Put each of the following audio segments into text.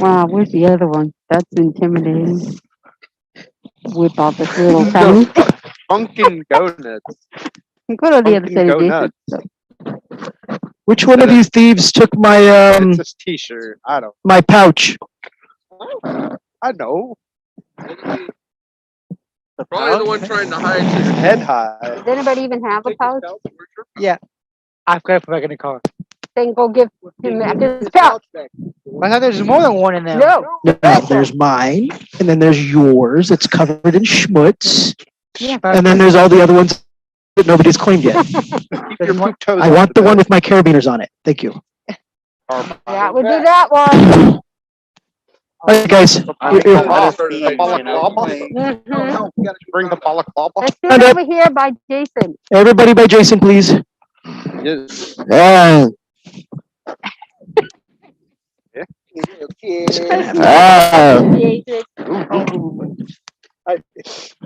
Wow, where's the other one? That's intimidating. With all this little No, tiny. Funkin' Go Nuts. Go to the other Funkin' side of Go Jason. Nuts. Which one of these thieves took my It's a t-shirt. I don't. my pouch? I know. Probably the one trying to hide His his head high. Does anybody even have a pouch? Yeah. I've got to put back in the car. Then go give him back his pouch. I thought there's more than one in there. No. No, there's mine, and then there's yours. It's covered in schmutz, Yeah. and then there's all the other ones that nobody's claimed yet. Keep your poop toes I off want the one bed. with my carabiners on it. Thank you. That would be that one. All right, guys. I Here- all started hiding, Mhm. Bring the balaclava. Let's sit over here by Jason. Everybody by Jason, please. Yes. Ah. Ah. Jason. I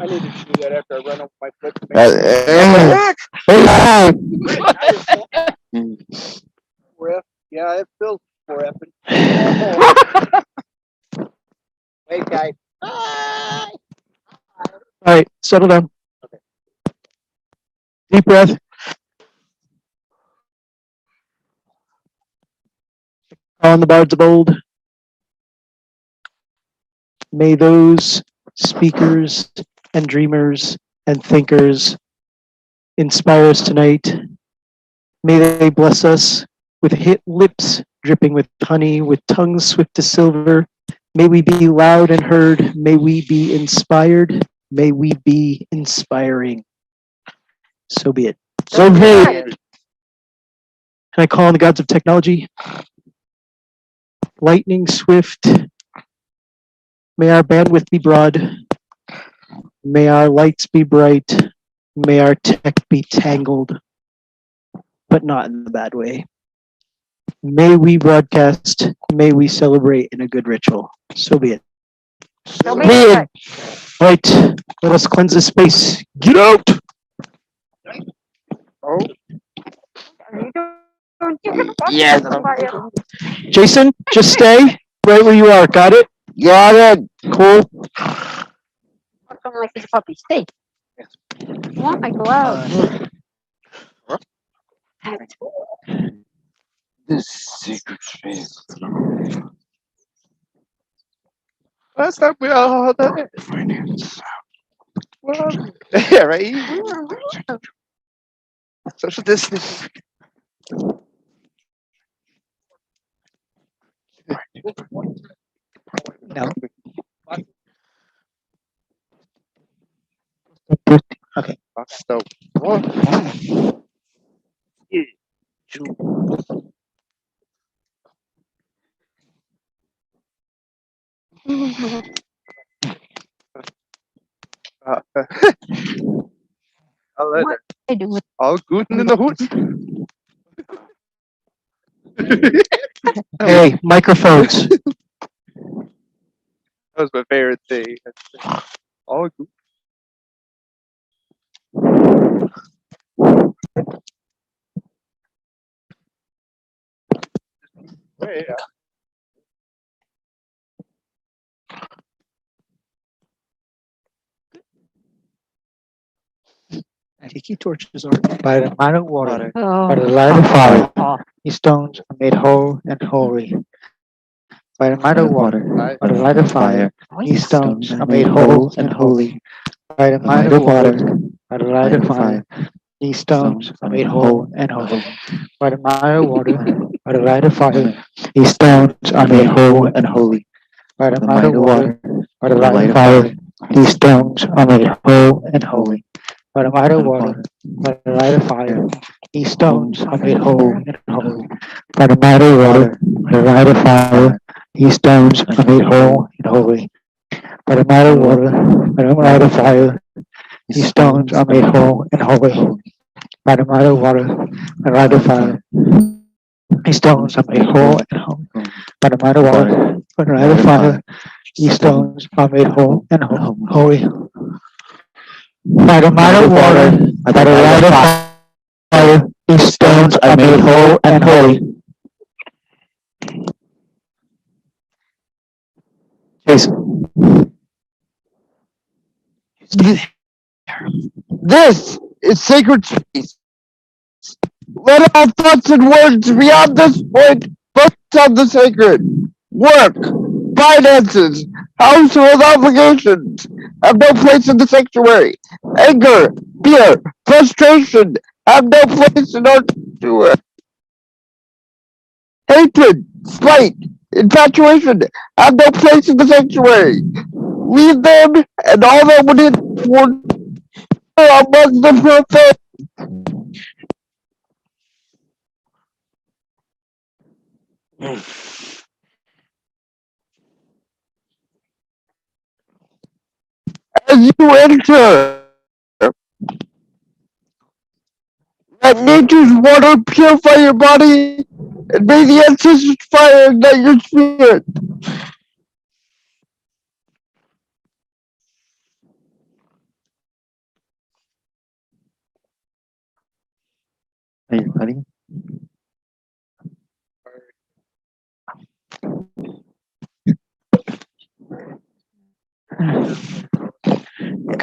need to chew that after I run over my foot. Ref. Yeah, it feels for effing. Hey, guys. All right, settle down. Deep breath. On the bards of old. May those speakers and dreamers and thinkers inspire us tonight. May they bless us with lips dripping with honey, with tongues swift as silver. May we be loud and heard. May we be inspired. May we be inspiring. So be it. So be it. Can I call on the gods of technology? Lightning swift. May our bandwidth be broad. May our lights be bright. May our tech be tangled, but not in the bad way. May we broadcast. May we celebrate in a good ritual. So be it. So be it. Right. Let us cleanse this space. Get out. Oh, Yes. Jason, just stay right where you are. Got it? Got it. Cool. Something like this puppy. Stay. I want my gloves. The secret space. last time we all that. Finance. Well, yeah, right. Social distance. No. Okay. So, what? Yeah. I'll let What her. I do with All good in the hood. Hey, microphones. That was my favorite thing. All good. Yeah. Tiki torches are. By the might of water, by the oh, light of fire, these stones are made whole and holy. By the might of water, by the light of fire, these stones are made whole and holy. By the might of water, by the light of fire, these stones are made whole and holy. By the might of water, by the light of fire, these stones are made whole and holy. By the might of water, by the light of fire, these stones are made whole and holy. By the might of water, by the light of fire, these stones are made whole and holy. By the might of water, by the light of fire, these stones are made whole and holy. By the might of water, by the light of fire, these stones are made whole and holy. By the might of water, by the light of fire, these stones are made whole and holy. By the might of water, by the light of fire, these stones are made whole and holy. By the might of water, by the light of fire, these stones are made whole and holy. This is sacred space. Let all thoughts and words beyond this point focus on the sacred. Work, finances, household obligations have no place in the sanctuary. Anger, fear, frustration have no place in our sanctuary. Hatred, spite, infatuation have no place in the sanctuary. Leave them and all that would interfere among the profane. As you enter, let nature's water purify your body, and may the ancestors' fire ignite your spirit. Are you ready?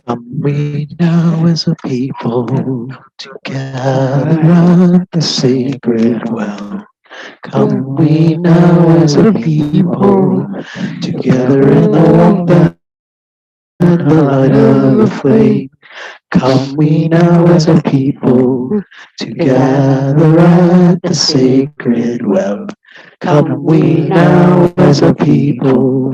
Come we now as a people to gather at the sacred well. Come we now as a people together in the warmth and the light of the flame. Come we now as a people to gather at the sacred well. Come we now as a people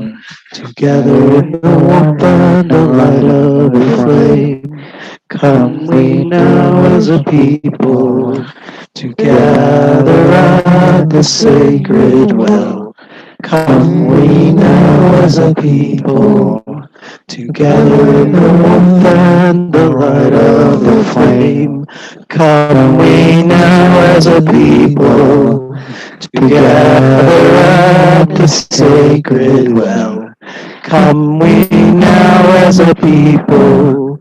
together in the warmth and the light of the flame. Come we now as a people to gather at the sacred well. Come we now as a people together in the warmth and the light of the flame. Come we now as a people together at the sacred well. Come we now as a people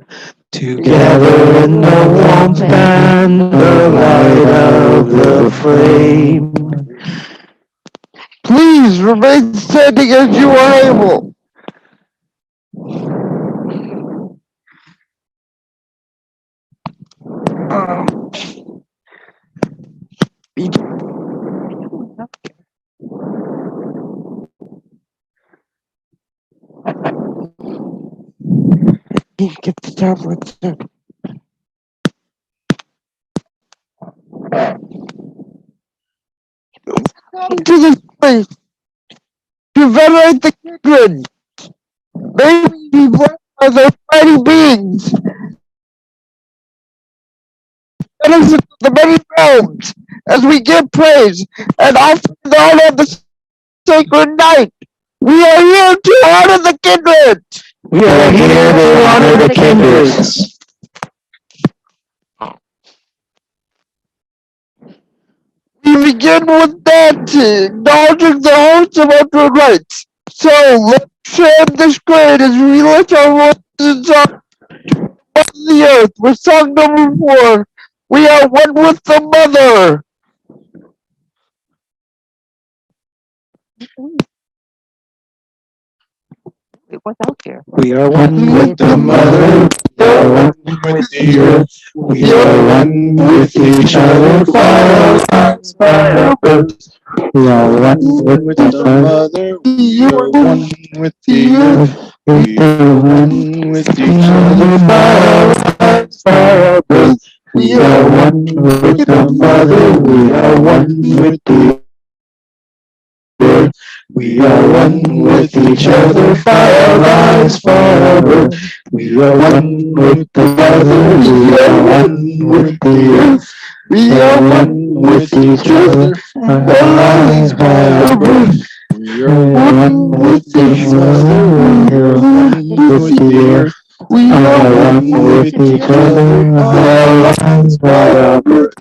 together in the warmth and the light of the flame. Please remain standing as you are able. Get the tablets. To this place to venerate the kindred. May we be blessed by their mighty beings. Benefit of the many realms as we give praise and offer the honor of the sacred night. We are here to honor the kindred. We are here to honor the kindreds. We begin with that, acknowledging the hosts of our Druid rights. So let's chant this grade as we lift our voices in song of the earth with song number 4. We are one with the mother. What's out there? We are one with the mother, we are one with the earth, we are one with each other, by our lives, by our birth. We are one with the mother, we are one with the earth, we are one with each other, by our lives, by our birth. We are one with the mother, we are one with the earth. We are one with each other, by our lives, by our birth. We are one with the mother, we are one with the earth. We are one with each other, by our lives, by our birth. We are one with each other, we are one with the earth. We are one with each other, by our lives, by our birth.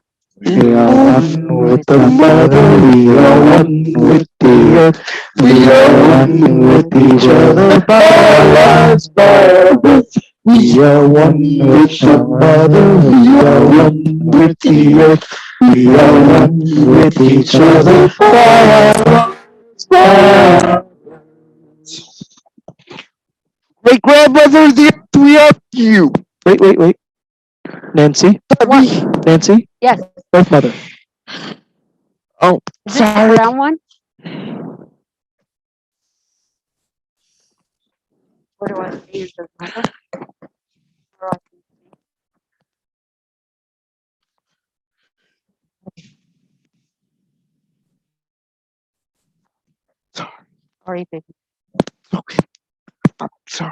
We are one with the mother, we are one with the earth. We are one with each other, by our lives, by our birth. We are one with the mother, we are one with the earth. We are one with each other, by our lives, by our birth. Great grandmother of the earth, we ask you. Wait. Nancy? What? Nancy? Yes. Earth Mother. Oh, Is this the sorry. brown one? What do I see? Is this mother? Or I can see- Sorry, baby. Okay. I'm sorry.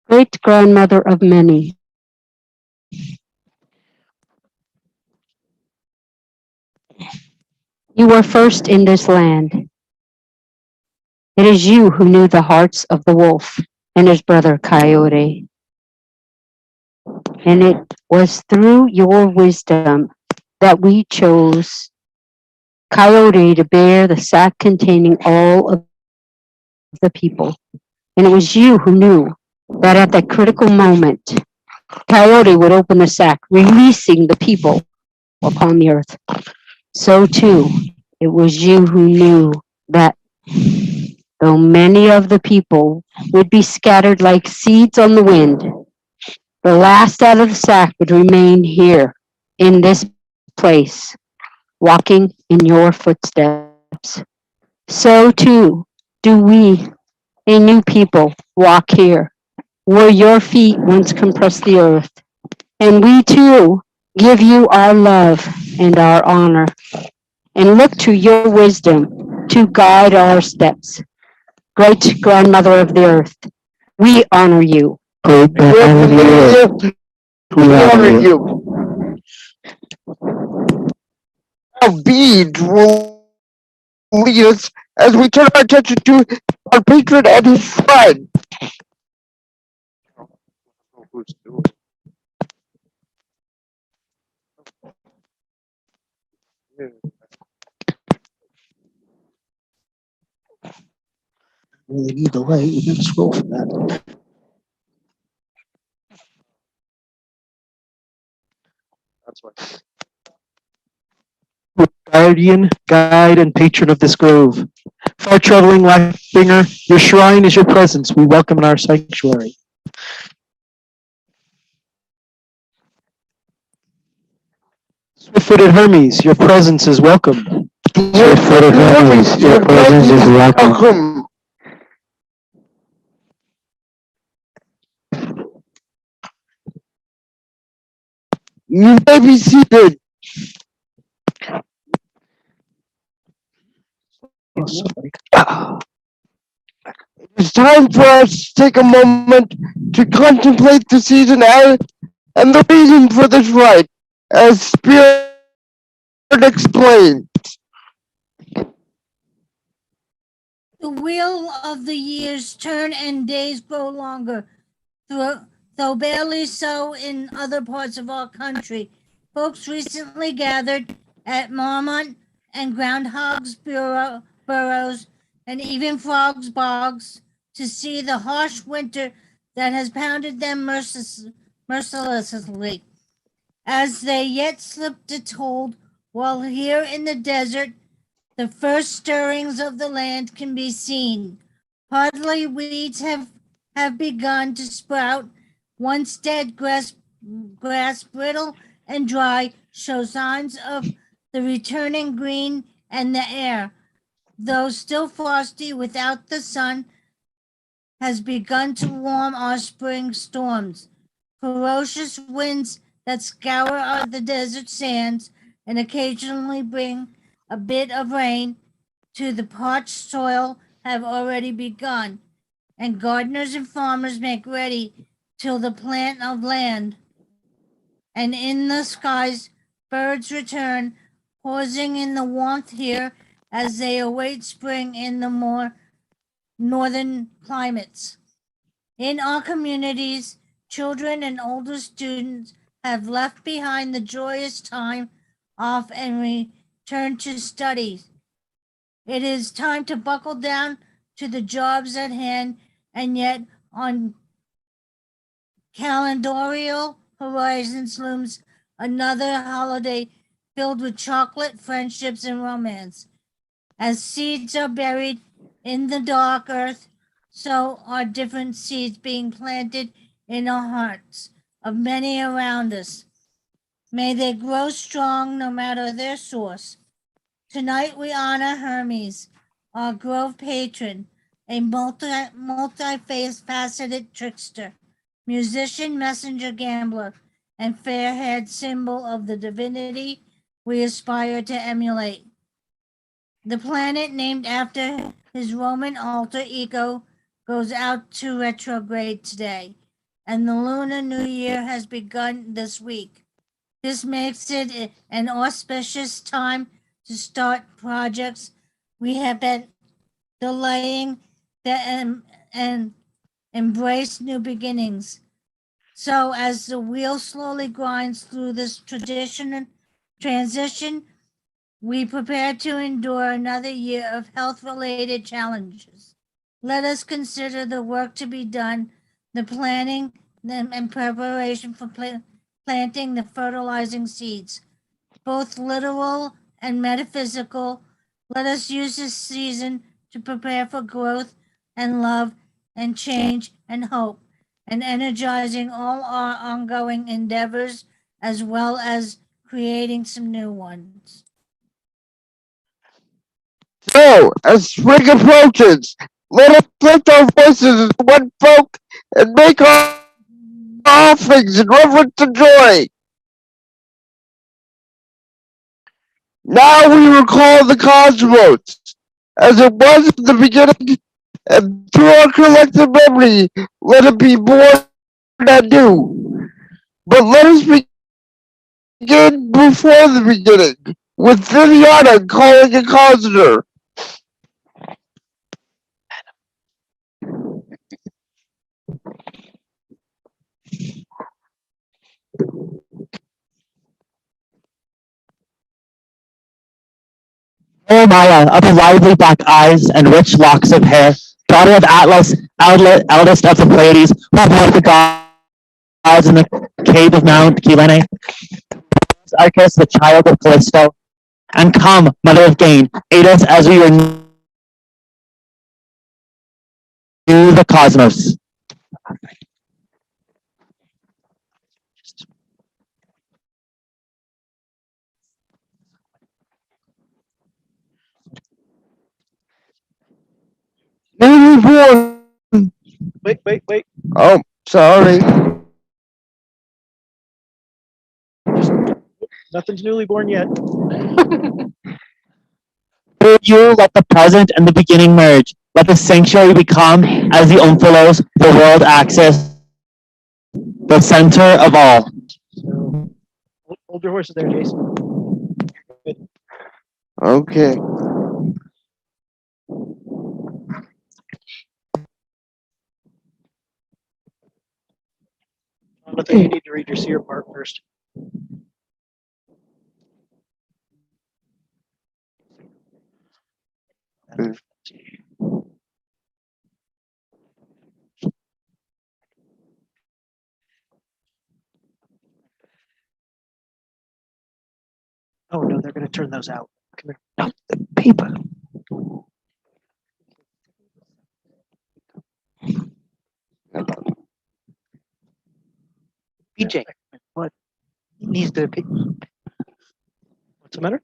Great grandmother of many. You were first in this land. It is you who knew the hearts of the wolf and his brother Coyote. And it was through your wisdom that we chose Coyote to bear the sack containing all of the people. And it was you who knew that at that critical moment, Coyote would open the sack, releasing the people upon the earth. So too, it was you who knew that though many of the people would be scattered like seeds on the wind, the last out of the sack would remain here in this place, walking in your footsteps. So too do we, a new people, walk here, where your feet once compressed the earth. And we too give you our love and our honor, and look to your wisdom to guide our steps. Great grandmother of the earth, we honor you. Great grandmother of the earth. We honor you. Now beads will lead us as we turn our attention to our patron and his shrine. Who's doing it? Really need the light. You can scroll for that. That's why. Guardian, guide, and patron of this grove. Far traveling life bringer, your shrine is your presence we welcome in our sanctuary. Swift-footed Hermes, your presence is welcome. Swift-footed Hermes, your presence is welcome. You may be seated. It's time for us to take a moment to contemplate the season and the reason for this rite, as Spirit explained. The wheel of the years turn and days grow longer, though barely so in other parts of our country. Folks recently gathered at Marmont and Groundhog's burrows and even Frog's bogs to see the harsh winter that has pounded them mercilessly. As they yet slipped its hold, while here in the desert the first stirrings of the land can be seen. Hardly weeds have begun to sprout. Once dead grass brittle and dry, show signs of the returning green, and the air, though still frosty without the sun, has begun to warm our spring storms. Ferocious winds that scour the desert sands and occasionally bring a bit of rain to the parched soil have already begun, and gardeners and farmers make ready till the plant of land. And in the skies, birds return, pausing in the warmth here as they await spring in the more northern climates. In our communities, children and older students have left behind the joyous time off and returned to studies. It is time to buckle down to the jobs at hand, and yet on calendarial horizons looms another holiday filled with chocolate, friendships, and romance. As seeds are buried in the dark earth, so are different seeds being planted in our hearts of many around us. May they grow strong no matter their source. Tonight we honor Hermes, our grove patron, a multi-faceted trickster, musician, messenger, gambler, and fair-haired symbol of the divinity we aspire to emulate. The planet named after his Roman alter ego goes out to retrograde today, and the Lunar New Year has begun this week. This makes it an auspicious time to start projects we have been delaying and embrace new beginnings. So as the wheel slowly grinds through this transition, we prepare to endure another year of health-related challenges. Let us consider the work to be done, the planning and preparation for planting the fertilizing seeds, both literal and metaphysical. Let us use this season to prepare for growth and love and change and hope, and energizing all our ongoing endeavors as well as creating some new ones. So, as spring approaches, let us lift our voices as one folk and make our offerings in reverence and joy. Now we recall the cosmos as it was in the beginning, and through our collective memory, let it be born anew. But let us begin before the beginning, with Viviana calling a conjurer. O Maya, of the lively black eyes and rich locks of hair, daughter of Atlas, eldest of the Pleiades, who brought the gods in the cave of Mount Kyllene, Arcus, the child of Callisto, and come, mother of gain, aid us as we renew the cosmos. Newly born. Wait. Oh, sorry. Nothing's newly born yet. Through you, let the present and the beginning merge. Let the sanctuary become, as the omphalos, the world axis, the center of all. So, hold your horses there, Jason. Okay. I think you need to read your seer part first. Oh no, they're gonna turn those out. Come here. Paper. BJ, What? he needs the What's the matter?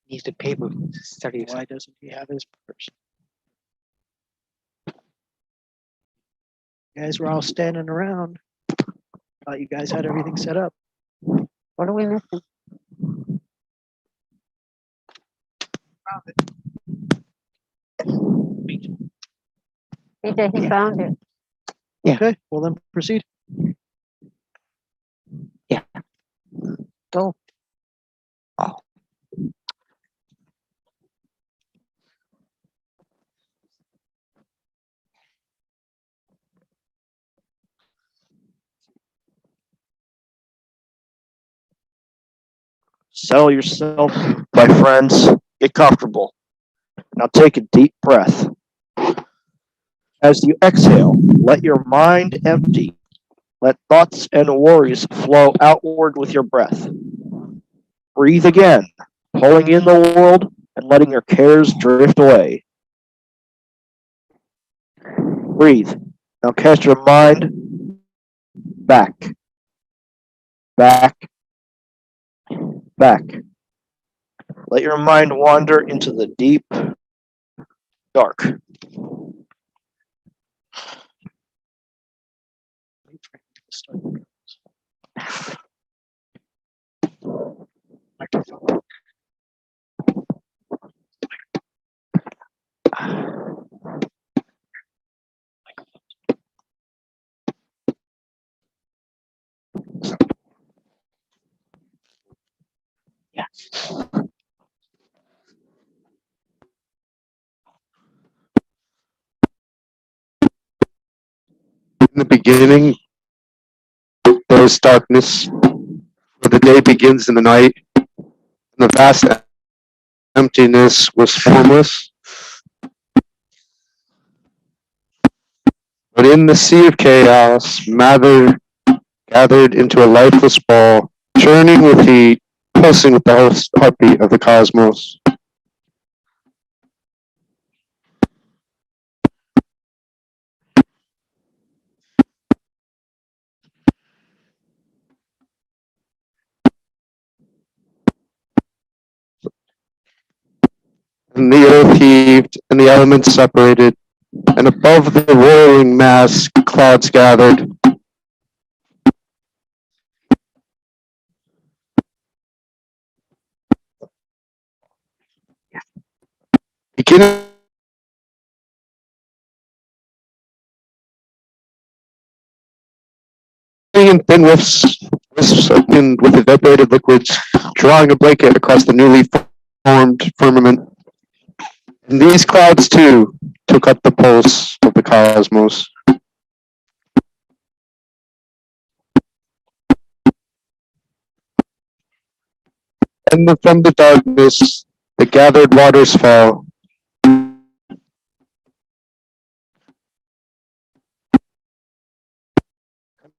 needs the paper to study. Why doesn't he have his first? You guys were all standing around. Thought you guys had everything set up. What are we missing? BJ, he found it. Yeah. Okay, well then proceed. Go. Oh. Settle yourself, my friends. Get comfortable. Now take a deep breath. As you exhale, let your mind empty. Let thoughts and worries flow outward with your breath. Breathe again, pulling in the world and letting your cares drift away. Breathe. Now cast your mind back, back, back. Let your mind wander into the deep dark. In the beginning, there was darkness, where the day begins in the night, and the vast emptiness was formless. But in the sea of chaos, matter gathered into a lifeless ball, churning with heat, pulsing with the heartbeat of the cosmos. And the earth heaved, and the elements separated, and above the roaring mass, clouds gathered. Beginning in thin wisps opened with evaporated liquids, drawing a blanket across the newly formed firmament. And these clouds, too, took up the pulse of the cosmos. And from the darkness, the gathered waters fell.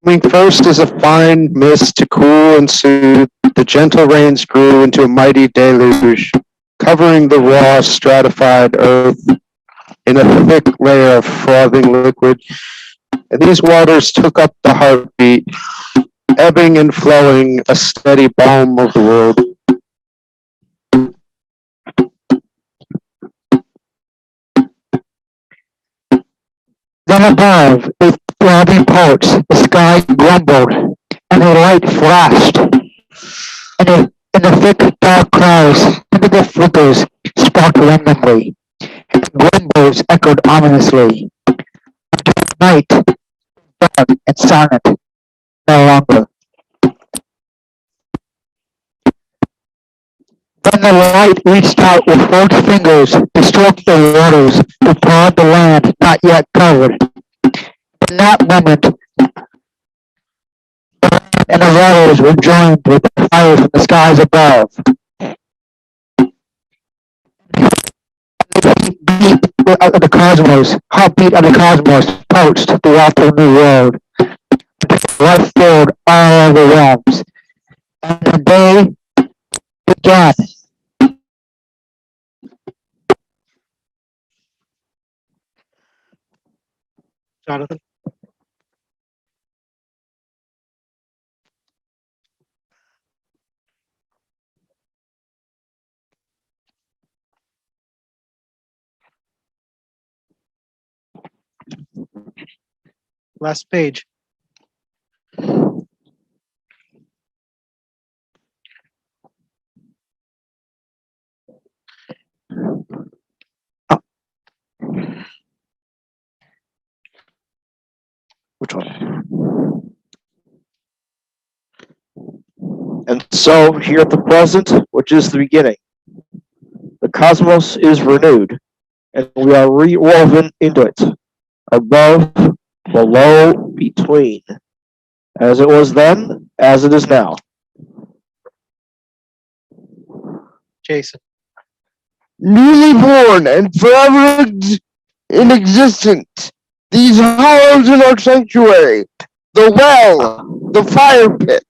Coming first as a fine mist to cool and soothe, the gentle rains grew into a mighty deluge, covering the raw, stratified earth in a thick layer of frothing liquid. And these waters took up the heartbeat, ebbing and flowing, a steady balm of the world. Then above, with throbbing pulse, the sky grumbled, and a light flashed. And in the thick, dark clouds, typical flickers sparked randomly, and rainbows echoed ominously. Night, dark and silent, no longer. Then the light reached out with forked fingers to stroke the waters, to prod the land not yet covered. In that moment, the land and the waters were joined with the fire from the skies above. The beat of the cosmos, heartbeat of the cosmos, pulsed throughout the new world. Life filled all the realms, and the day began. Jonathan? Last page. Which one? And so, here at the present, which is the beginning, the cosmos is renewed, and we are rewoven into it, above, below, between, as it was then, as it is now. Jason. Newly born and forever in existence, these hollows in our sanctuary, the well, the fire pit,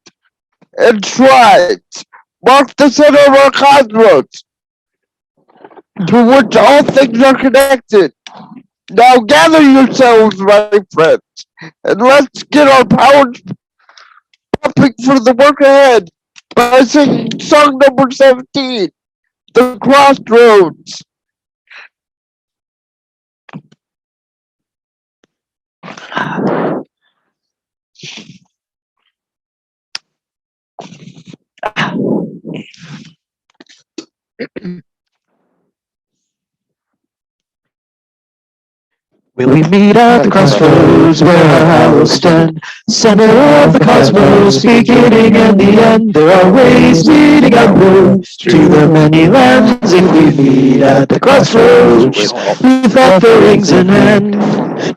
and shrines, mark the center of our cosmos, to which all things are connected. Now gather yourselves, my friends, and let's get our powers pumping for the work ahead by singing song number 17, The Crossroads. Will we meet at the crossroads where our hallows stand? Center of the cosmos, beginning and the end. There are ways leading upward to the many lands. If we meet at the crossroads with offerings in hand.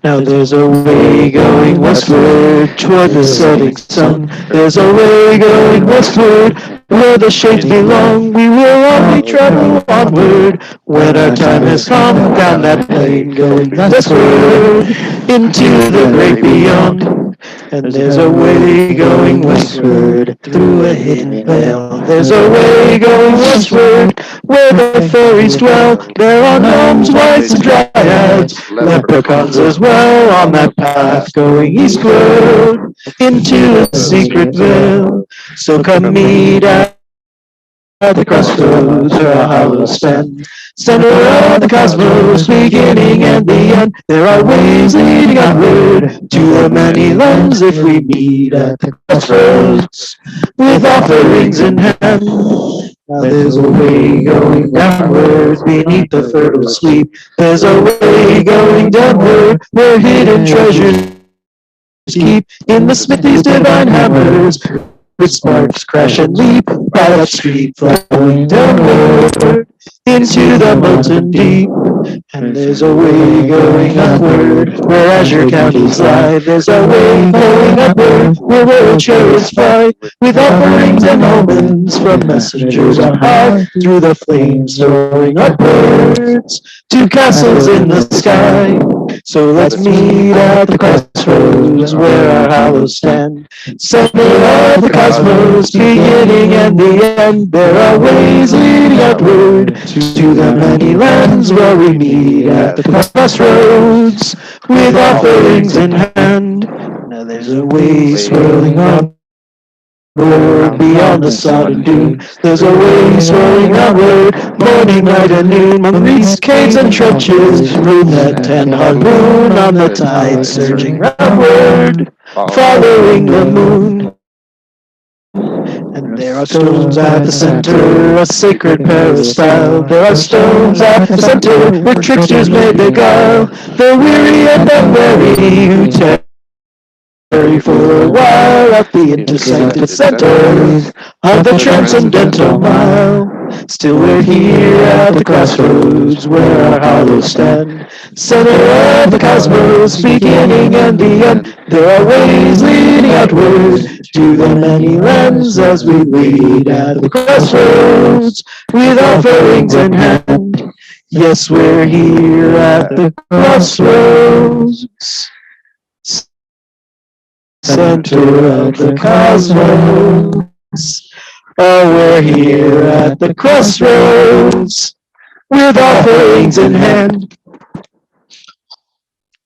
Now there's a way going westward toward the setting sun. There's a way going westward where the shades belong. We will only travel onward when our time has come. Down that lane going westward into the great beyond. And there's a way going westward through a hidden vale. There's a way going westward where the fairies dwell. There are gnomes, wights, and dryads, leprechauns as well on that path going eastward into a secret vale. So come meet at the crossroads where our hallows stand. Center of the cosmos, beginning and the end. There are ways leading onward to the many lands. If we meet at the crossroads with offerings in hand. Now there's a way going downward beneath the fertile sleep. There's a way going downward where hidden treasures keep in the smithy's divine hammers. With sparks crash and leap by that street flowing downward into the molten deep. And there's a way going upward where azure counties lie. There's a way going upward where royal chariots fly with offerings and omens from messengers on high through the flames soaring upwards to castles in the sky. So let's meet at the crossroads where our hallows stand. Center of the cosmos, beginning and the end. There are ways leading upward to the many lands where we meet at the crossroads with offerings in hand. Now there's a way swirling upward beyond the sodden dune. There's a way swirling upward, morning, night, and noon. Among these caves and trenches, moonlit and hard moon on the tide surging upward, following the moon. And there are stones at the center, a sacred peristyle. There are stones at the center where tricksters may beguile the weary and unwary who tarry for a while at the intersected center of the transcendental mile. Still we're here at the crossroads where our hallows stand. Center of the cosmos, beginning and the end. There are ways leading outward to the many lands as we lead at the crossroads with offerings in hand. Yes, we're here at the crossroads. Center of the cosmos. Oh, we're here at the crossroads with offerings in hand.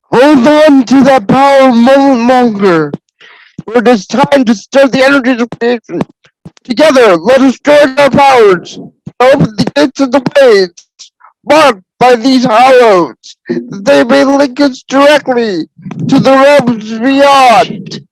Hold on to that power a moment longer, for it is time to stir the energies of creation. Together, let us join our powers, open the gates of the ways, marked by these hollows, that they may link us directly to the realms beyond.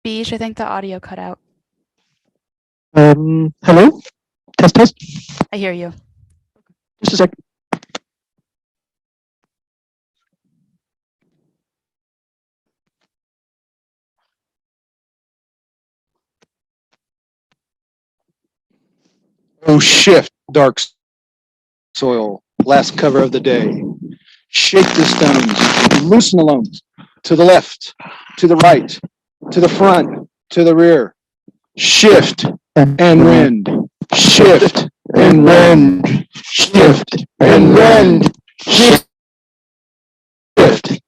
Beesh, I think the audio cut out. Hello? Test, test. I hear you. Just a sec. Oh, shift, dark soil, last cover of the day. Shake the stones, loosen the loams, to the left, to the right, to the front, to the rear. shift and and rend, shift and rend, shift and rend, shift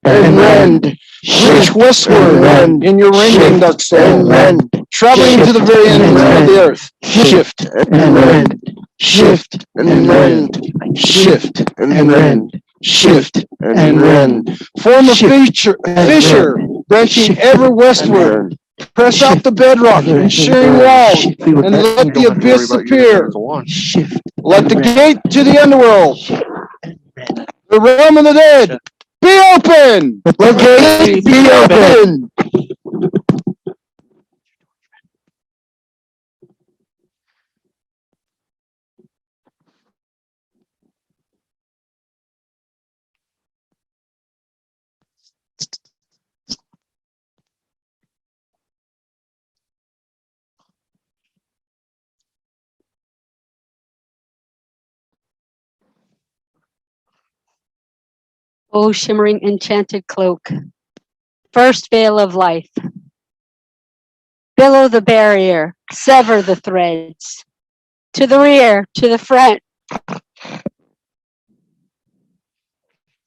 and rend, reach westward in your rending ducks and rend, traveling to the very ends of the earth, shift and rend, shift and rend, shift and rend, shift and rend, form a fissure branching ever westward, press out the bedrock and shearing walls, and let the abyss appear. Let the gate to the underworld, the realm of the dead, be open! Let the gate be open! O shimmering enchanted cloak, first veil of life. Billow the barrier, sever the threads. To the rear, to the front.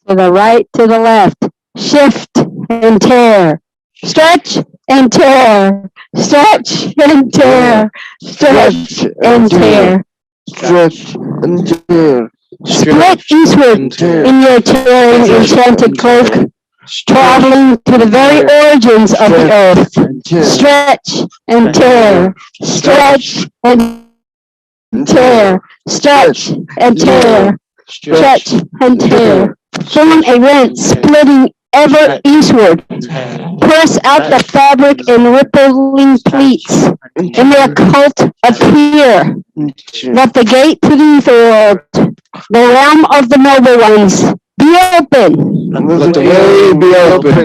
To the right, to the left. Shift and tear. Stretch and tear. Stretch and tear. Stretch and tear. Stretch and tear. Split eastward in your tearing enchanted cloak, traveling to the very origins of the earth. Stretch and tear. Stretch and tear. Stretch and tear. Stretch and tear. Form a rent splitting ever eastward. Press out the fabric in rippling pleats. In the occult appear. Let the gate to the ether, the realm of the noble ones, be open. Let the way be open.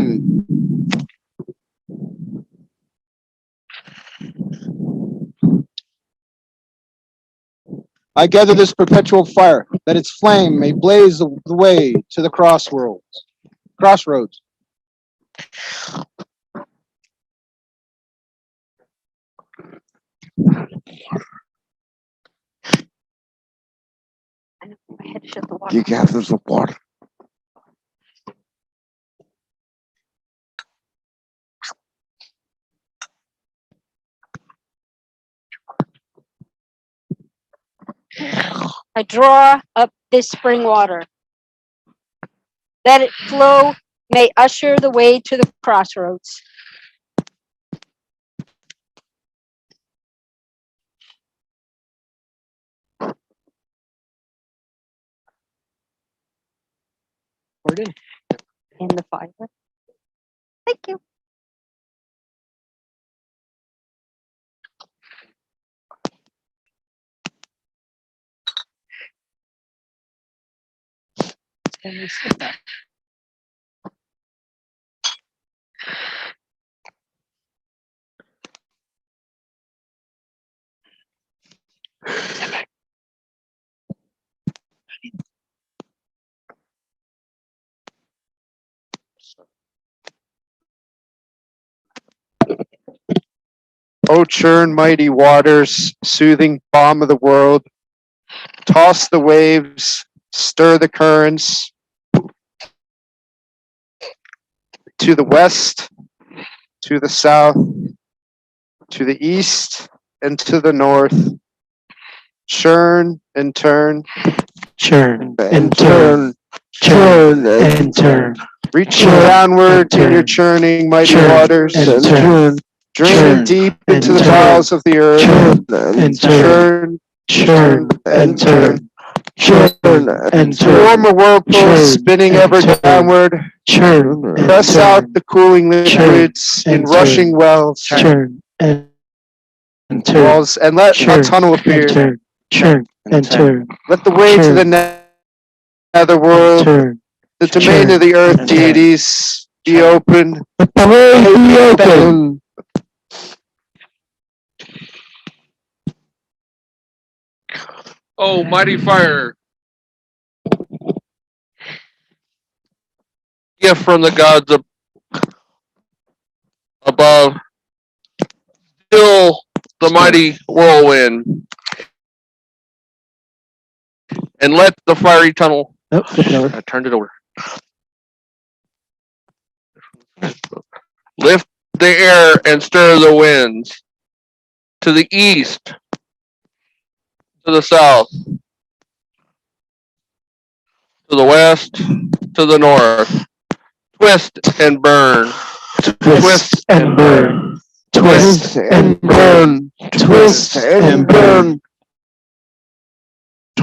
I gather this perpetual fire, that its flame may blaze the way to the crossroads. You gather the water. I draw up this spring water. Let it flow, may usher the way to the crossroads. Poured in. In the fire. Thank you. O churn mighty waters, soothing balm of the world, toss the waves, stir the currents, to the west, to the south, to the east, and to the north. Churn and turn, Churn and turn, churn and turn. Reaching downward in your churning mighty waters, and turn. Draining deep into the bowels of the earth, and turn, churn, and turn, churn, and turn. Form a whirlpool, spinning ever downward. Churn. Press out the cooling liquids in rushing wells, Churn and turn. walls, and let a tunnel appear. Churn and turn. Let the way to the netherworld, Turn. the domain of the earth deities, be open. Let the way be open. Oh, mighty fire. Gift from the gods above. Still the mighty whirlwind, and let the fiery tunnel. Nope, flip it over. I turned it over. Lift the air and stir the winds to the east, to the south, to the west, to the north. Twist and burn. Twist and burn. Twist and burn. Twist and burn.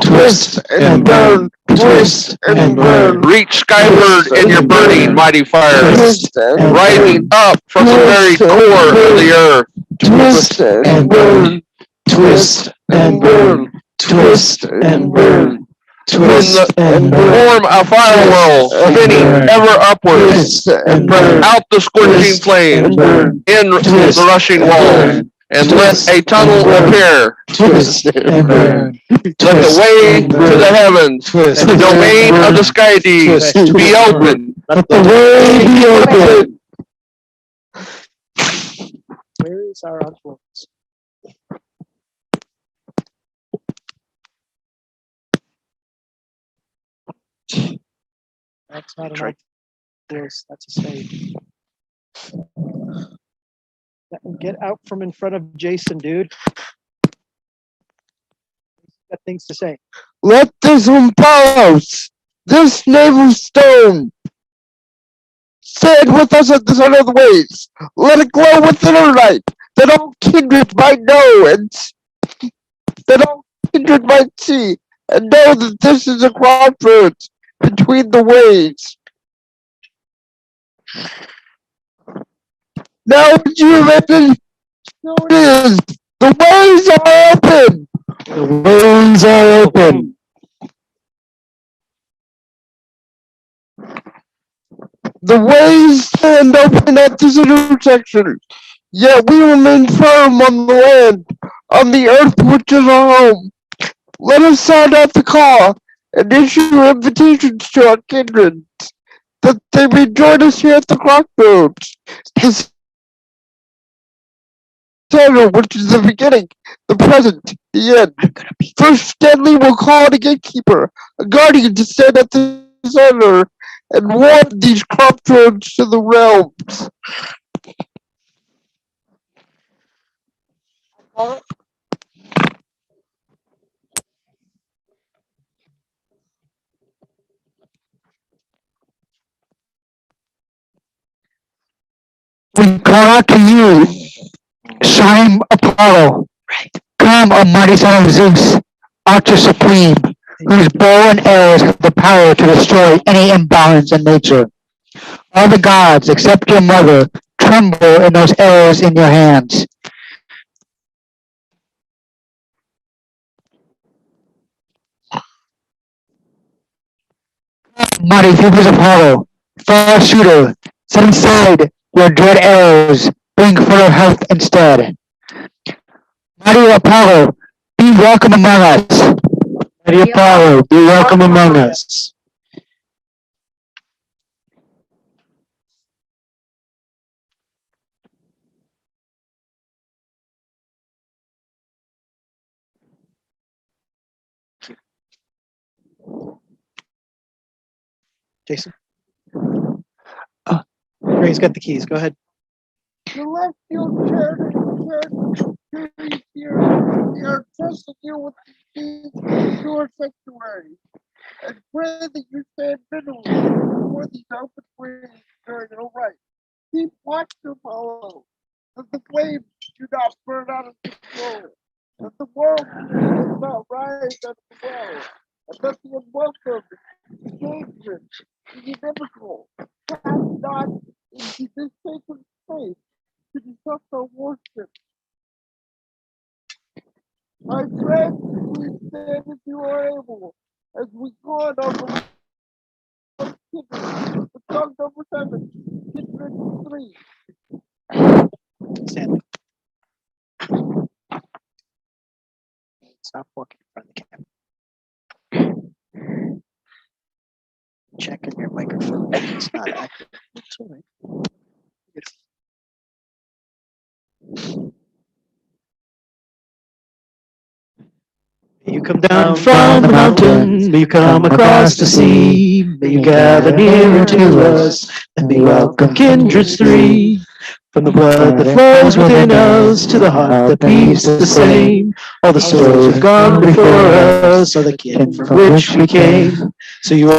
Twist and burn. Twist and burn. Reach skyward in your burning mighty fires, Twist and rising up from the very core of the earth. twist and burn. Twist and burn. Twist and burn. Twist and burn. Form a fire whirl, spinning ever upwards, Twist and burn. out the scorching flame, in the rushing wall, and let a tunnel appear. Twist and burn. Let the way to the heavens, the domain of the sky deeds, be open. Let the way be open. Where is our influence? That's not an influence. That's a save. Get out from in front of Jason, dude. Got things to say. Let this one pause. This navel stone. Stand with us at the center of the waves. Let it glow within our light, that all kindred might know and that all kindred might see and know that this is a crossroads between the waves. Now would you imagine? So it is. The waves are open. The waves are open. The ways stand open at this intersection, yet we remain firm on the land, on the earth which is our home. Let us sound out the call and issue invitations to our kindred, that they may join us here at the crossroads. The center, which is the beginning, the present, the end. First, Stanley will call a gatekeeper, a guardian to stand at the center and warn these crossroads to the realms. We call out to you, shining Apollo. Come, O mighty son of Zeus, Archer supreme, whose bow and arrows have the power to destroy any imbalance in nature. All the gods, except your mother, tremble in those arrows in your hands. Mighty Phoebus Apollo, far shooter, set aside your dread arrows, bring full of health instead. Mighty Apollo, be welcome among us. Mighty Apollo, be welcome among us. Jason? Ray's got the keys. Go ahead. Celestial charities here, we are trusting you with these your sanctuary, and pray that you stand vigilant before these open waves during your right. Keep watch, Apollo, that the flames do not burn out of control, that the world does not rise out of the well, and that the unwelcome engagement, the inimical, pass not into this sacred space to disrupt our worship. My friends, please stand if you are able, as we call on the kindred, the song number 7, kindred 3. Stanley. Stop walking in front of the camera. Checking your microphone. It's not active. It's all right. You come down from the mountain, may you come across the sea, may you gather nearer to us, and be welcome, kindreds three. From the blood that flows within us to the heart that beats the same, all the souls who've gone before us are the kin from which we came. So you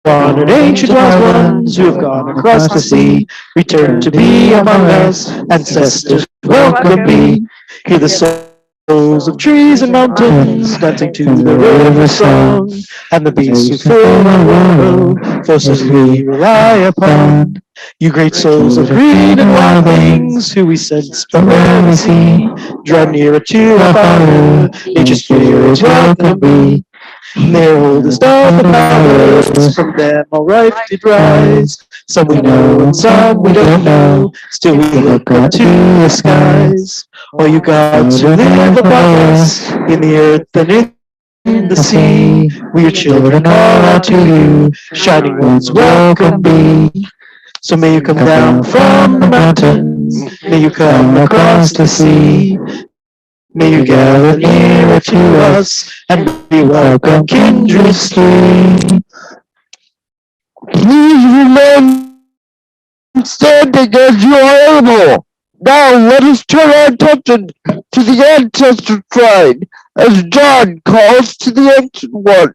honored ancient wise ones who have gone across the sea, return to be among us, ancestors welcome be. Hear the souls of trees and mountains dancing to the river song, and the beasts who fill our world, forces we rely upon. You great souls of green and wild things, who we sense but rarely see, draw nearer to our Father, nature's spirits welcome be. Their oldest of the powers, from them all right did rise. Some we know and some we don't know, still we look up to the skies. All you gods who live above us, in the earth and in the sea, we your children call out to you, shining ones welcome be. So may you come down from the mountains, may you come across the sea, may you gather nearer to us, and be welcome, kindred three. Please remain standing as you are able. Now let us turn our attention to the ancestor shrine, as John calls to the ancient ones.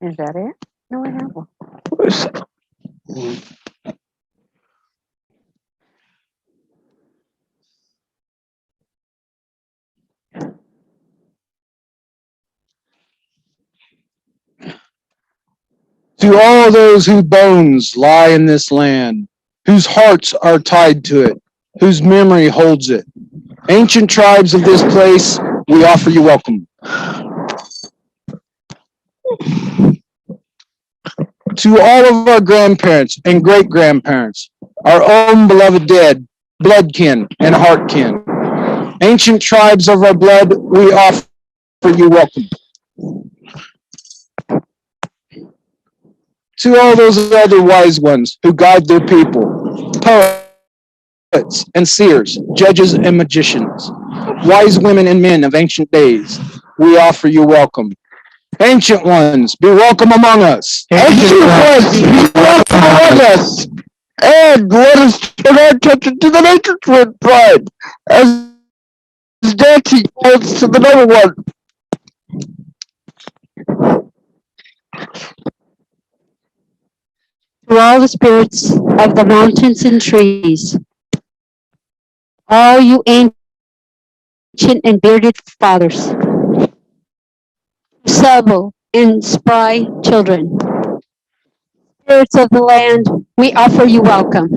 Is that it? No, I have one. To all those whose bones lie in this land, whose hearts are tied to it, whose memory holds it, ancient tribes of this place, we offer you welcome. To all of our grandparents and great-grandparents, our own beloved dead, bloodkin and heartkin, ancient tribes of our blood, we offer you welcome. To all those other wise ones who guide their people, poets and seers, judges and magicians, wise women and men of ancient days, we offer you welcome. Ancient ones, be welcome among us. Ancient ones, be welcome among us. And let us turn our attention to the nature twin pride, as dancing calls to the number one. To all the spirits of the mountains and trees, all you ancient and bearded fathers, supple and spry children, spirits of the land, we offer you welcome.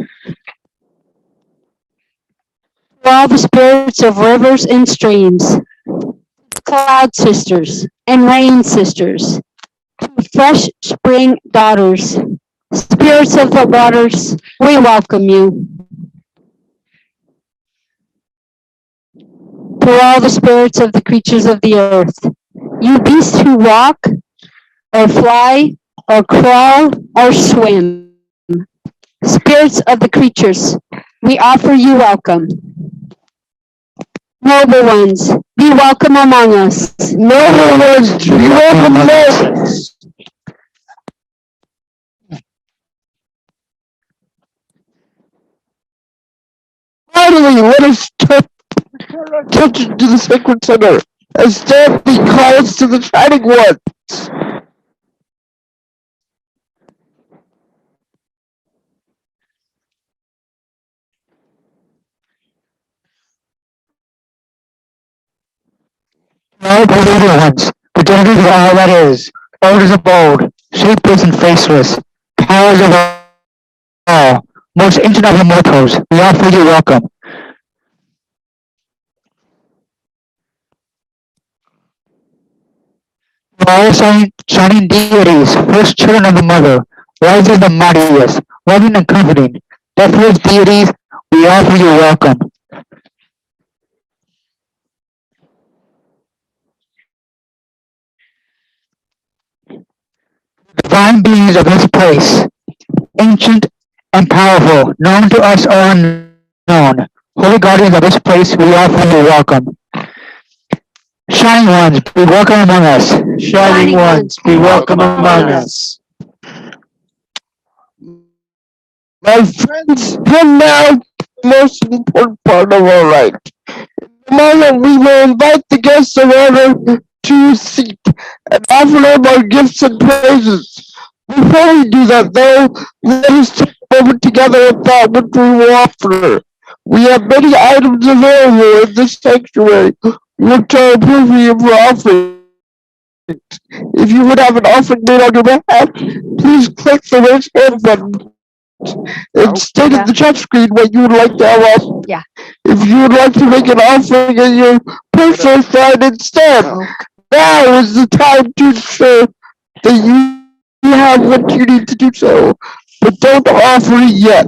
To all the spirits of rivers and streams, cloud sisters and rain sisters, fresh spring daughters, spirits of the waters, we welcome you. To all the spirits of the creatures of the earth, you beasts who walk, or fly, or crawl, or swim, spirits of the creatures, we offer you welcome. Noble ones, be welcome among us. Noble ones, be welcome among us. Finally, let us turn our attention to the sacred center, as Stanley calls to the shining ones. All the little ones, progenitors of all that is, elders of old, shapeless and faceless, powers of all, most ancient of immortals, we offer you welcome. All shining deities, first children of the mother, wisest and mightiest, loving and comforting, deathless deities, we offer you welcome. divine beings of this place, ancient and powerful, known to us or unknown, holy guardians of this place, we offer you welcome. Shining ones, be welcome among us. Shining ones, be welcome among us. My friends, come now to the most important part of our rite. In a moment, we will invite the guests of honor to a seat and offer them our gifts and praises. Before we do that, though, let us take a moment together and thought which we will offer. We have many items available in this sanctuary, which are appropriate for offering. If you would have an offering made on your behalf, please click the raise hand button and state in the chat screen what you would like to have off. Yeah. If you would like to make an offering in your personal shrine instead, now is the time to ensure that you have what you need to do so. But don't offer it yet.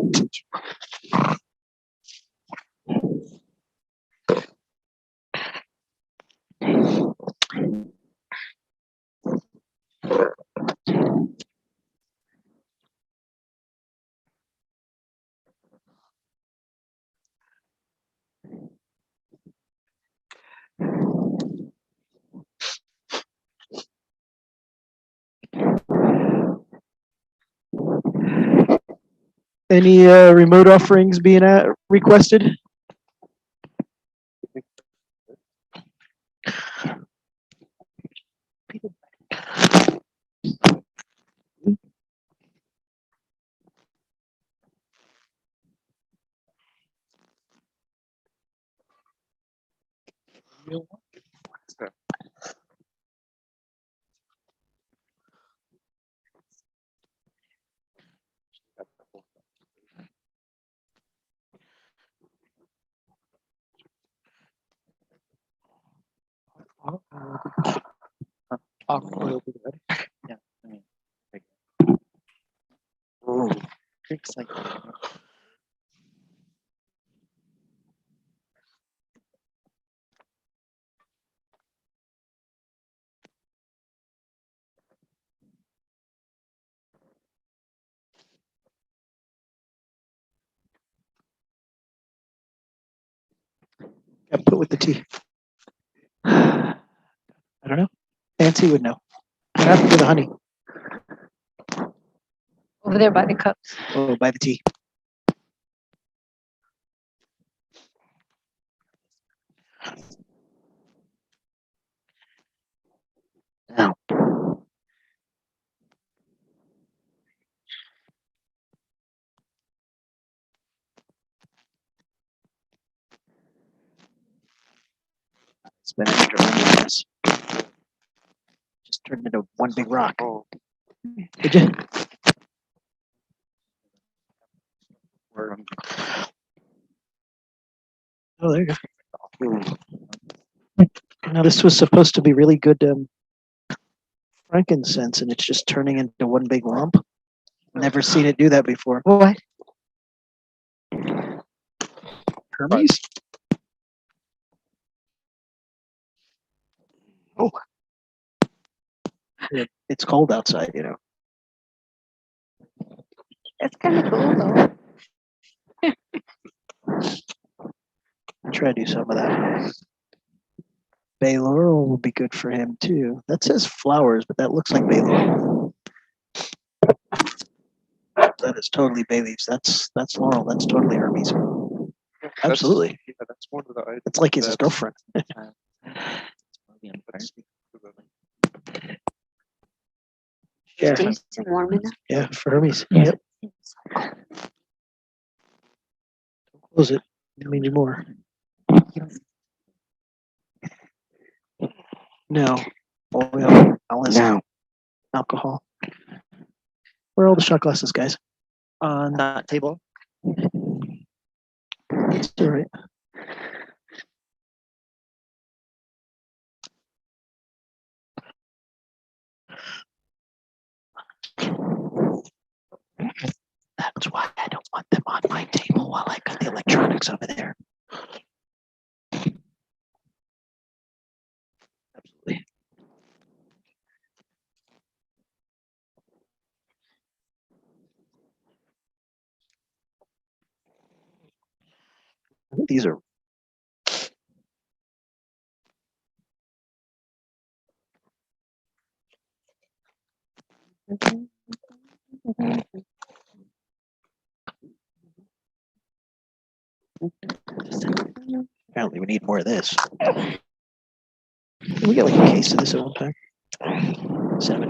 Any remote offerings being requested? Yeah, put with the tea. I don't know. Nancy would know. What happened to the honey? Over there by the cups. Oh, by the tea. Now. It's been an interference. Just turned into one big rock. Did you? Oh, there you go. Now this was supposed to be really good frankincense, and it's just turning into one big lump. Never seen it do that before. What? Hermes? Oh. It's cold outside, you know. That's kind of cool though. Try to do some of that. Bay laurel will be good for him too. That says flowers, but that looks like bay laurel. That is totally bay leaves. That's laurel. That's totally Hermes. Absolutely. That's one of the items. It's like his girlfriend. Yeah. Jason warm enough? Yeah, for Hermes. Yep. Close it. It means more. No. Oil. No. Alcohol. Where are all the shot glasses, guys? On that table. It's all right. That's why I don't want them on my table while I got the electronics over there. Absolutely. I think these are. Apparently, we need more of this. We got like a case of this at one time. 7.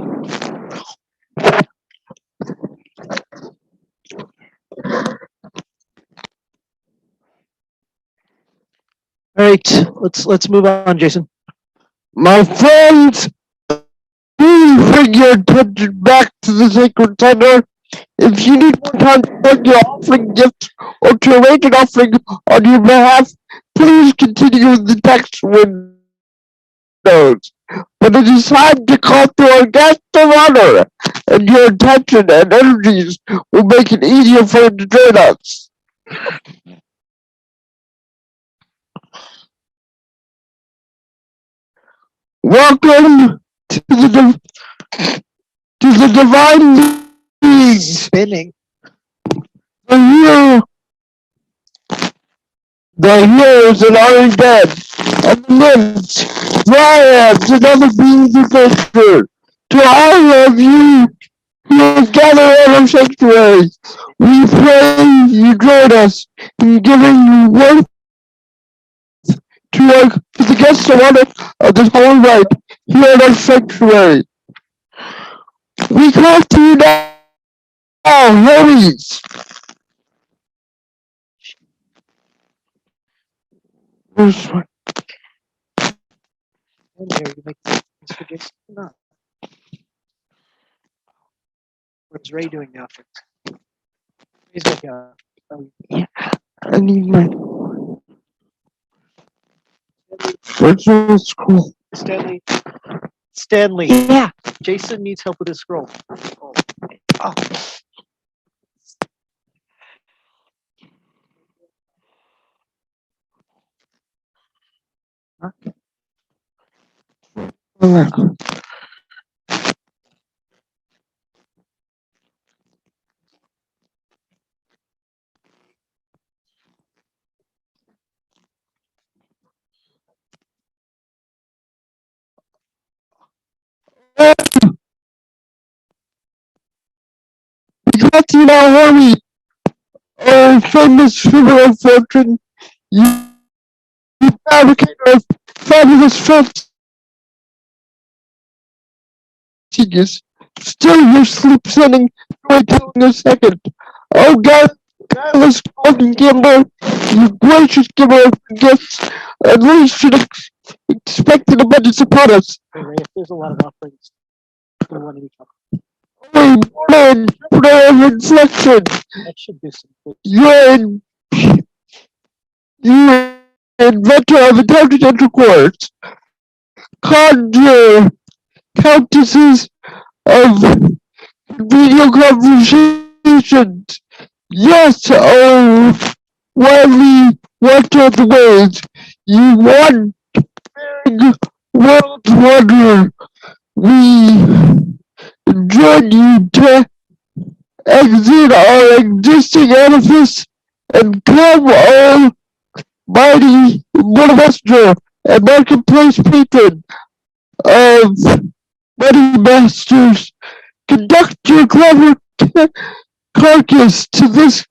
All right, let's move on, Jason. My friends, please bring your attention back to the sacred center. If you need more time to bring your offering gifts or to arrange an offering on your behalf, please continue the text windows. But it is time to call to our guest of honor, and your attention and energies will make it easier for him to join us. Welcome to the divine beings, Spinning. the heroes and are dead, and the nymphs, dryads, and other beings of nature. To all of you who have gathered at our sanctuary, we pray you join us in giving worth to the guests of honor of this holy rite here at our sanctuary. We call to you now, homies. And here, you make this for Jason or not? What's Ray doing now? He's back out. I need my virtual scroll. Stanley. Yeah. Jason needs help with his scroll. Oh. We got to you now, homie. Our famous figure of fortune. You fabricator of fabulous felt genius. Still your sleep sending joy telling a second. Oh God, godless golden gambler, you gracious giver of gifts, at least should expect an abundance upon us. Hey, Ray, if there's a lot of offerings, we want to be covered. Holy morning, prayer of inflection. That should do some good. You inventor of intelligent intercourse. Conjure countesses of video conversations. Yes, oh, widely watcher of the waves. You wandering world's wonder. We join you to exit our existing edifice and come, oh mighty messenger and marketplace patron of many masters. Conduct your clever carcass to this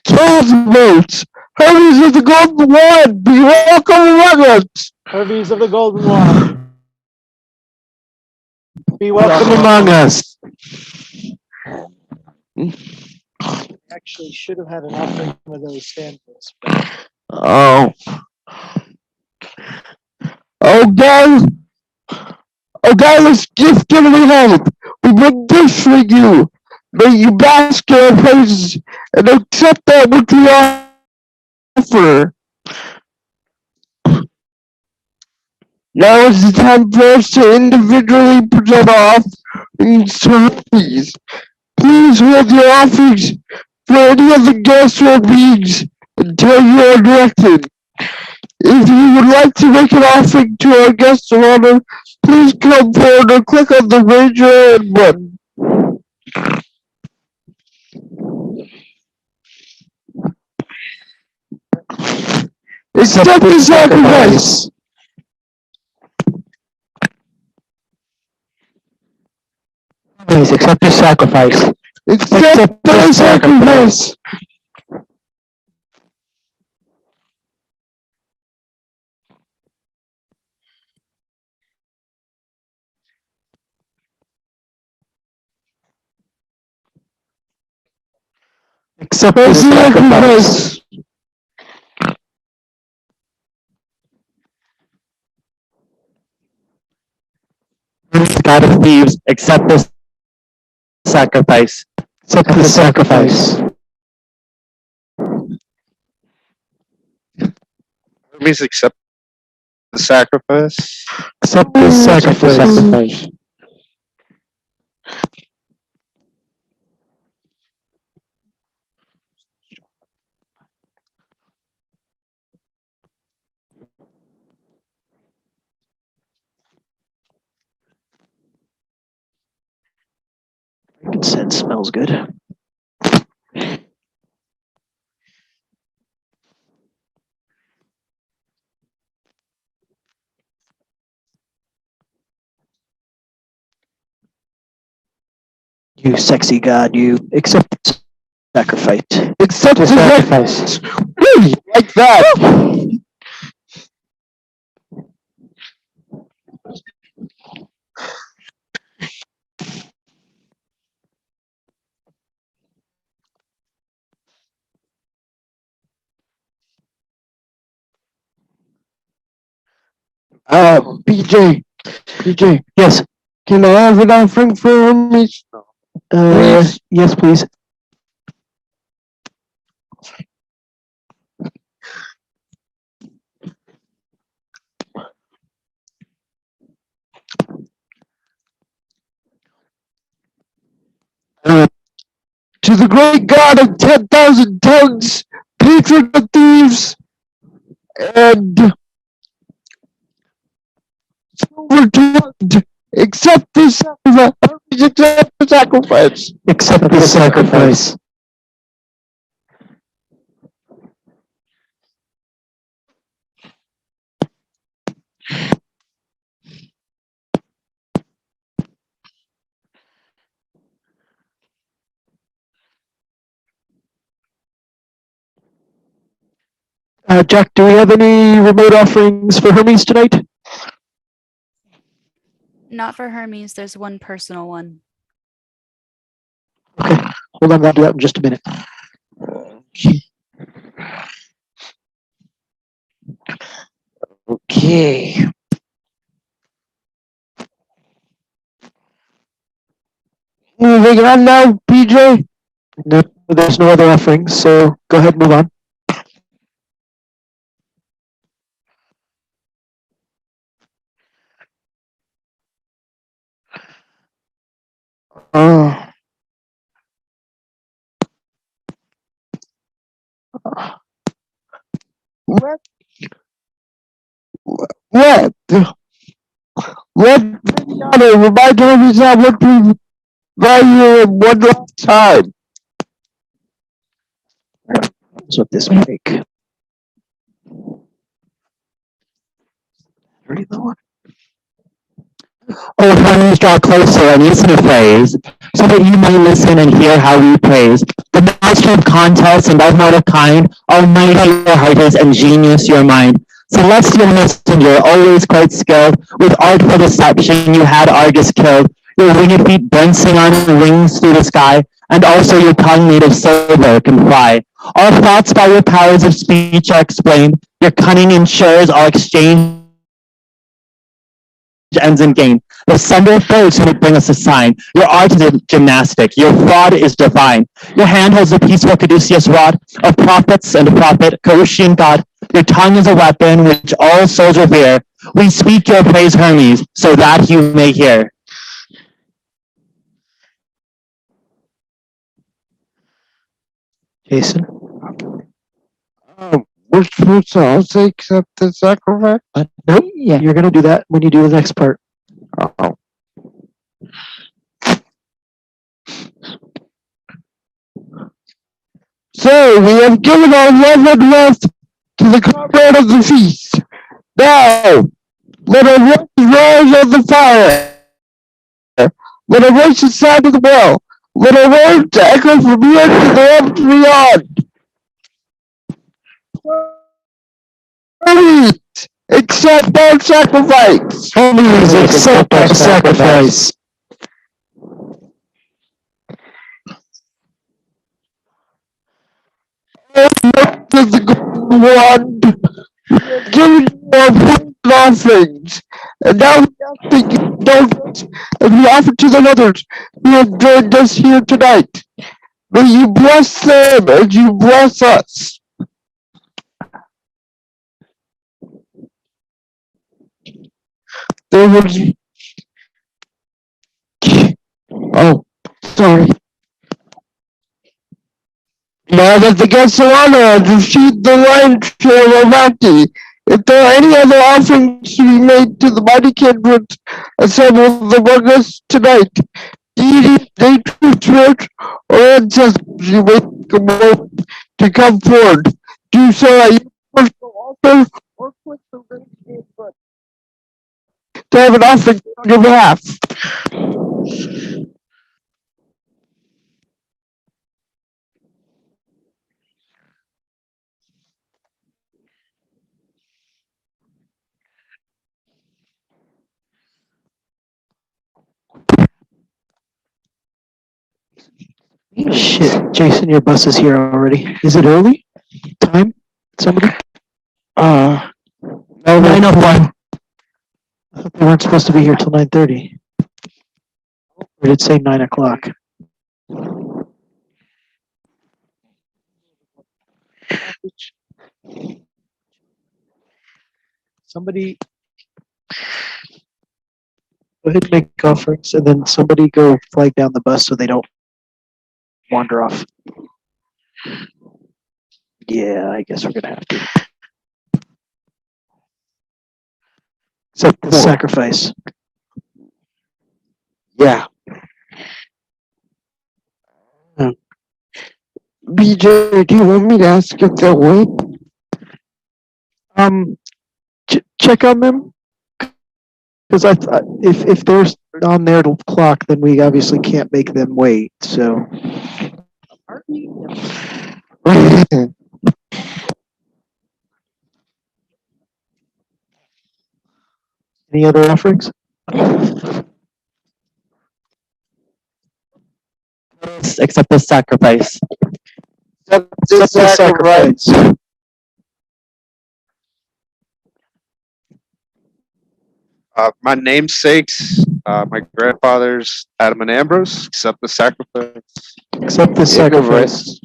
cosmos. Hermes of the Golden Wand, be welcome among us. Hermes of the Golden Wand. Be welcome among us. Actually, should have had an offering with those standards. Oh. Oh God. Oh godless gift given in heaven, we bring gifts for you. May you bask in our praises and accept that which we offer. Now is the time for us to individually present our offerings to Hermes. Please hold your offerings for any of the guests or beings until you are directed. If you would like to make an offering to our guests of honor, please come forward or click on the raise your hand button. Accept the sacrifice. Please accept the sacrifice. Accept the sacrifice. Accept the sacrifice. God of thieves, accept the sacrifice. Accept the sacrifice. Hermes, accept the sacrifice. Accept the sacrifice. Frankincense smells good. You sexy god, you accept the sacrifice. Accept the sacrifice. Really like that. PJ, Yes. can I have an offering for Hermes? Please? Yes, please. To the great God of 10,000 tongues, patron of thieves, and silver-tongued, accept the sacrifice. Hermes, accept the sacrifice. Accept the sacrifice. Jack, do we have any remote offerings for Hermes tonight? Not for Hermes, there's one personal one. Okay, hold on, I'll do that in just a minute. Okay. Moving on now, PJ. No, there's no other offerings, so go ahead and move on. What? Let Viviana remind Hermes of what we value in one last time. That's what this will make. Pretty low. Oh, Hermes, draw closer and listen to phrase, so that you may listen and hear how we praise. The master of contests and of not of kind, almighty your heart is and genius your mind. Celestial messenger, always quite skilled, with artful deception you had Argus killed. Your winged feet dancing on wings through the sky, and also your tongue made of silver can fly. All thoughts by your powers of speech are explained, your cunning ensures all exchange ends in gain. The sender of foes who would bring us a sign. Your art is gymnastic. Your fraud is divine. Your hand holds the peaceful caduceus rod of prophets and prophet, Carushian God. Your tongue is a weapon which all souls revere. We speak your praise, Hermes, so that you may hear. Jason? We're supposed to also accept the sacrifice? Nope. Yeah. You're gonna do that when you do the next part. Oh. So we have given our love and wealth to the comrade of the feast. Now, let our voices rise on the fire. Let our voices sound to the well. Let our words echo from here to the heavens beyond. Please accept our sacrifice. Please accept our sacrifice. To the golden wand, giving you our praise and offerings. And now we ask that you indulge us as we offer to the others who have joined us here tonight. May you bless them as you bless us. There was. Oh, sorry. Now that the guests of honor have received the lion's share of our bounty, if there are any other offerings to be made to the mighty kindreds assembled among us tonight, deities, nature, spirit, or ancestors, you may take a moment to come forward. Do so at your personal altar or click the raise hand button to have an offering on your behalf. Shit, Jason, your bus is here already. Is it early? Time? Somebody? No, 9:01. I thought they weren't supposed to be here till 9:30. Or did it say 9 o'clock? Somebody go ahead and make offerings, and then somebody go flag down the bus so they don't wander off. Yeah, I guess we're gonna have to. Accept the sacrifice. Yeah. BJ, do you want me to ask if they'll wait? Check on them, because if they're on their clock, then we obviously can't make them wait. So. Any other offerings? Accept the sacrifice. Accept the sacrifice. My namesakes, my grandfathers, Adam and Ambrose, accept the sacrifice. Accept the sacrifice.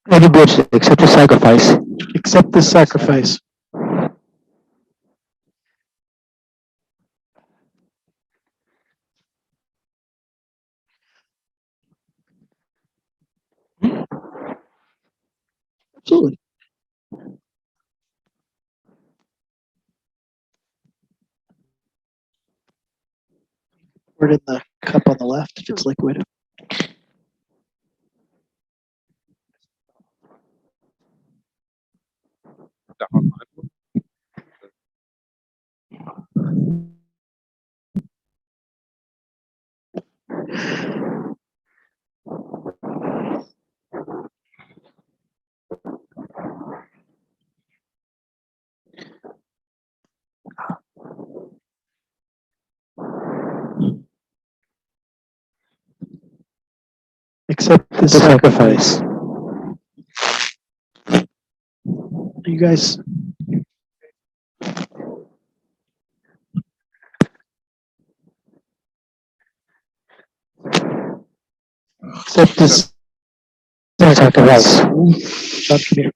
Lady Butch, accept the sacrifice. Accept the sacrifice. Absolutely. Pour it in the cup on the left if it's liquid. Accept the sacrifice. You guys. Accept this sacrifice. John, come here.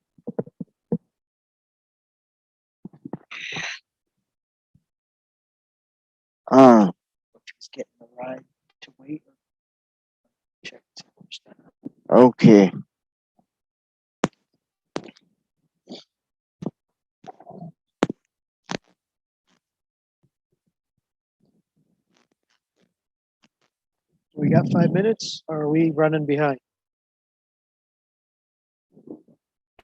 He's getting the ride to wait. Check. Okay. We got 5 minutes, or are we running behind?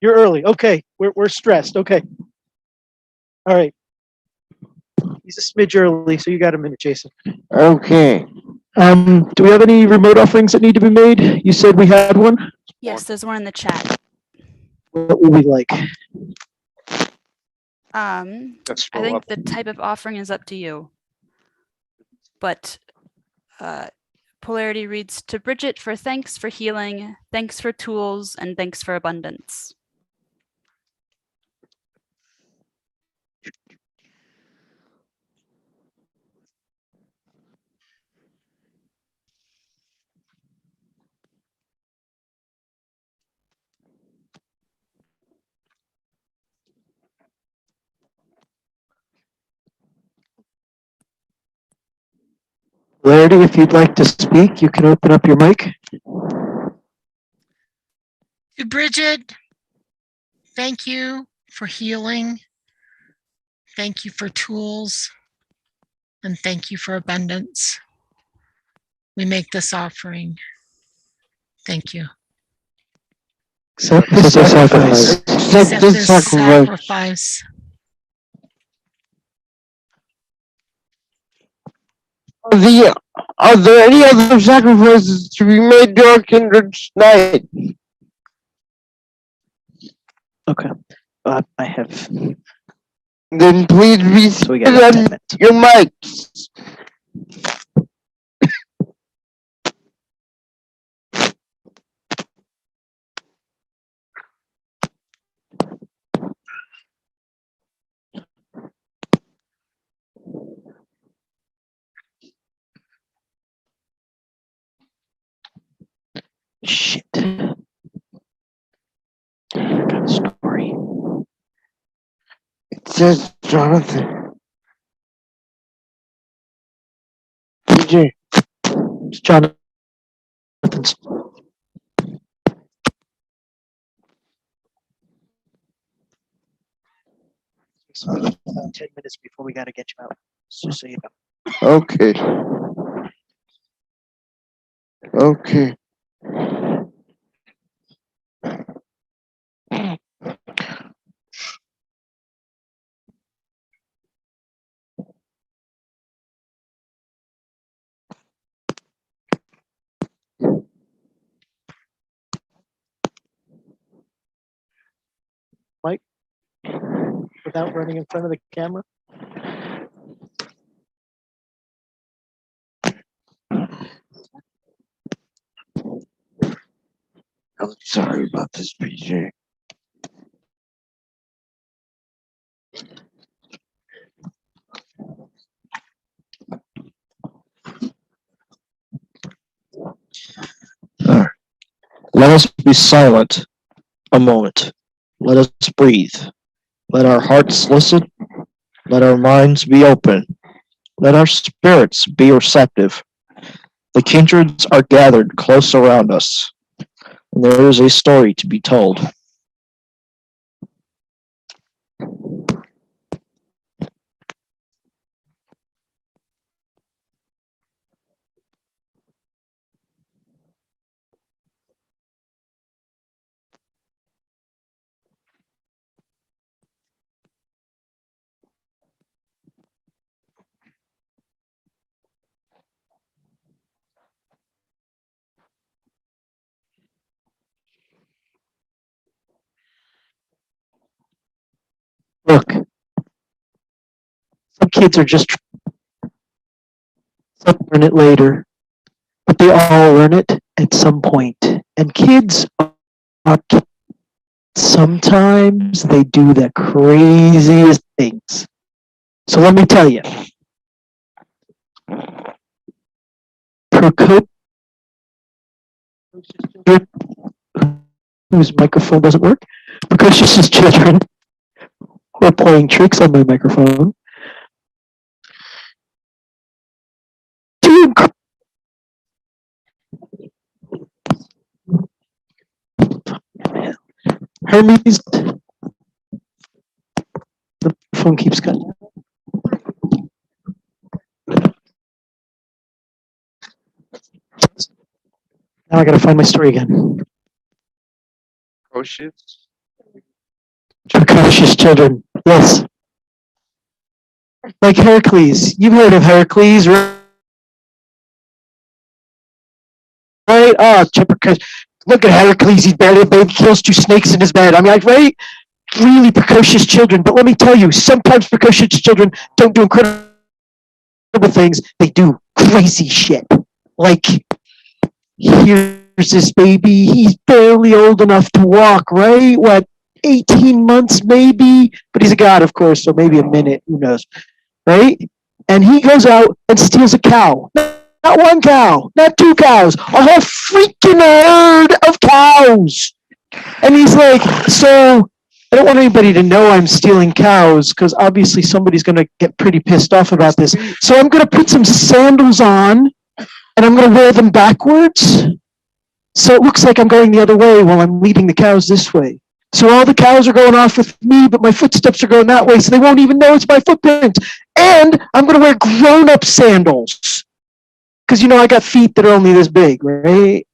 You're early. Okay, we're stressed. Okay. All right. He's a smidge early, so you got a minute, Jason. Okay. Do we have any remote offerings that need to be made? You said we had one. Yes, there's one in the chat. What would we like? Let's I scroll think up. the type of offering is up to you. But polarity reads to Bridget for thanks for healing, thanks for tools, and thanks for abundance. Larry, if you'd like to speak, you can open up your mic. To Bridget, thank you for healing. Thank you for tools. And thank you for abundance. We make this offering. Thank you. Accept the sacrifice. Accept this sacrifice. Are there any other sacrifices to be made to our kindred tonight? Okay. I have. Then please be So we seated got on 10 minutes. your mics. Shit. I got a story. It says Jonathan. DJ. It's Jonathan's. 10 minutes before we got to get you out. Just so you know. Okay. Okay. Mike, without running in front of the camera. I'm sorry about this, PJ. Let us be silent a moment. Let us breathe. Let our hearts listen. Let our minds be open. Let our spirits be receptive. The kindreds are gathered close around us, and there is a story to be told. Look, some kids are just some learn it later, but they all learn it at some point. And kids are sometimes they do the craziest things. So let me tell you, Procope, whose microphone doesn't work, precocious children who are playing tricks on my microphone. Hermes, the phone keeps cutting. Now I gotta find my story again. Precocious. Precocious children. Yes. Like Heracles. You've heard of Heracles, right? Oh, look at Heracles. He's barely a baby, kills 2 snakes in his bed. I mean, like, right? Really precocious children. But let me tell you, sometimes precocious children don't do incredible things. They do crazy shit. Like, here's this baby. He's barely old enough to walk, right? What, 18 months maybe? But he's a god, of course, so maybe a minute. Who knows? Right? And he goes out and steals a cow. Not 1 cow, not 2 cows, a whole freaking herd of cows. And he's like, so I don't want anybody to know I'm stealing cows because obviously somebody's going to get pretty pissed off about this. So I'm going to put some sandals on and I'm going to wear them backwards. So it looks like I'm going the other way while I'm leading the cows this way. So all the cows are going off with me, but my footsteps are going that way, so they won't even know it's my footprints. And I'm going to wear grown-up sandals. Because, I got feet that are only this big, right?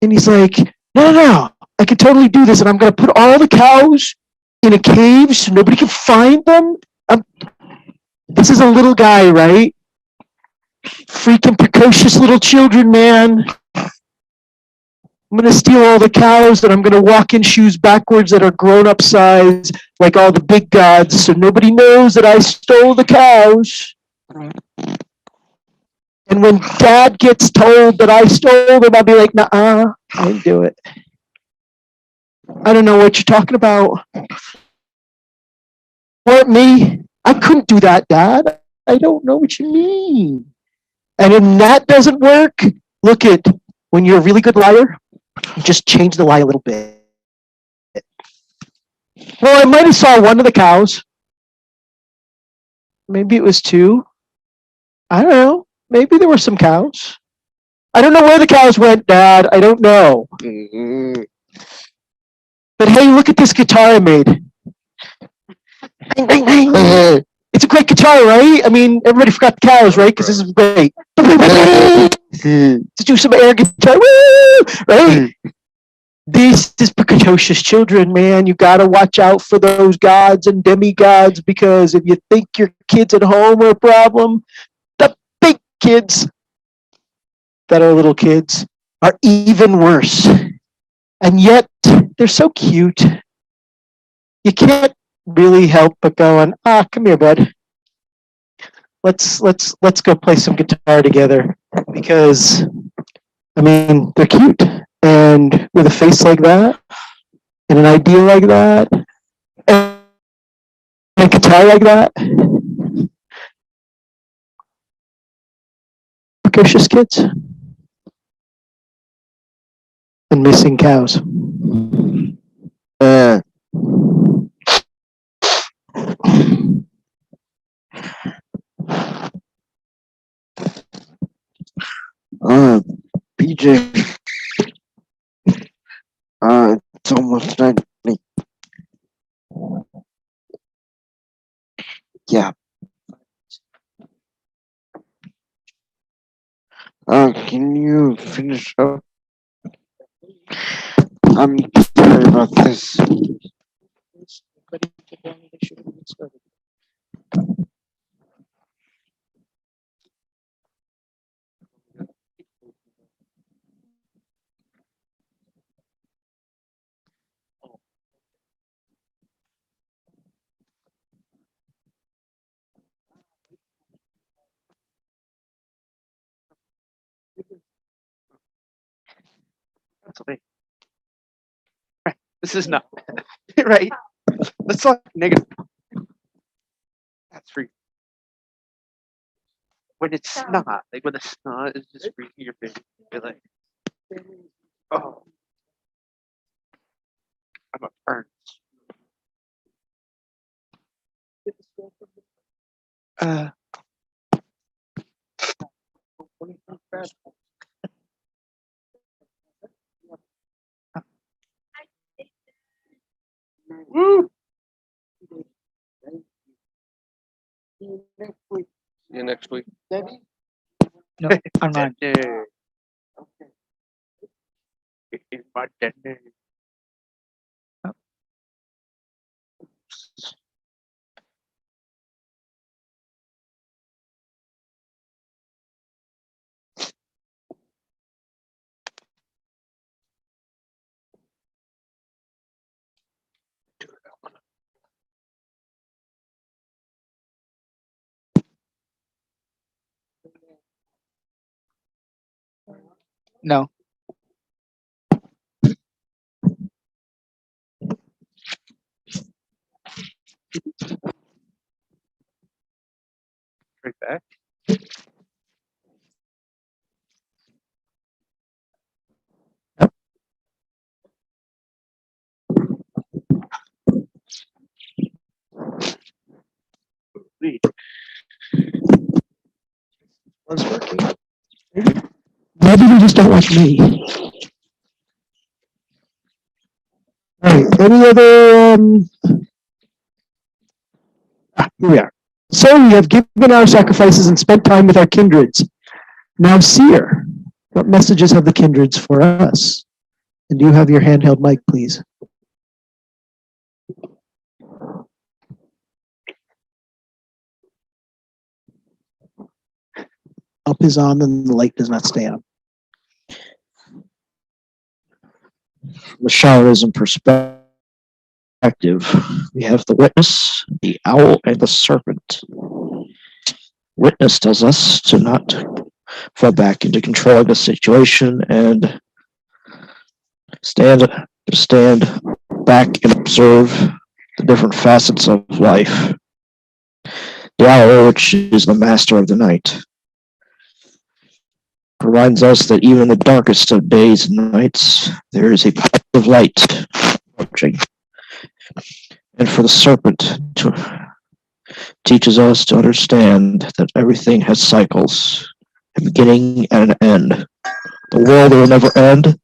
And he's like, no, I can totally do this. And I'm going to put all the cows in a cave so nobody can find them. This is a little guy, right? Freaking precocious little children, man. I'm going to steal all the cows and I'm going to walk in shoes backwards that are grown-up size like all the big gods so nobody knows that I stole the cows. And when dad gets told that I stole them, I'll be like, nah, I didn't do it. I don't know what you're talking about. Weren't me. I couldn't do that, Dad. I don't know what you mean. And when that doesn't work, look at when you're a really good liar, you just change the lie a little bit. Well, I might have saw 1 of the cows. Maybe it was 2. I don't know. Maybe there were some cows. I don't know where the cows went, Dad. I don't know. But hey, look at this guitar I made. It's a great guitar, right? I mean, everybody forgot the cows, right? Because this is great. To do some air guitar, woo! Right? This is precocious children, man. You gotta watch out for those gods and demigods because if you think your kids at home are a problem, the big kids that are little kids are even worse. And yet, they're so cute. You can't really help but going, come here, bud. Let's go play some guitar together because, I mean, they're cute. And with a face like that, and an idea like that, and a guitar like that, precocious kids, and missing cows. BJ, it's almost night. Yeah. Can you finish up? I'm sorry about this. That's okay. Right. This is not right. Let's talk negative. That's free. When it's not, like when the snot is just freaking your face, you're like, oh, I'm a burn. Uh, Woo! See you next week. No, I'm not. Yeah. No. Right back. Maybe you just don't like me. All right. Any other? Here we are. So we have given our sacrifices and spent time with our kindreds. Now, Seer, what messages have the kindreds for us? And do you have your handheld mic, please? Up is on and the light does not stay on. From a shamanism perspective, we have the witness, the owl, and the serpent. Witness tells us to not fall back into controlling the situation and stand back and observe the different facets of life. The owl, which is the master of the night, reminds us that even in the darkest of days and nights, there is a positive light approaching. And for the serpent, teaches us to understand that everything has cycles, a beginning and an end. The world will never end.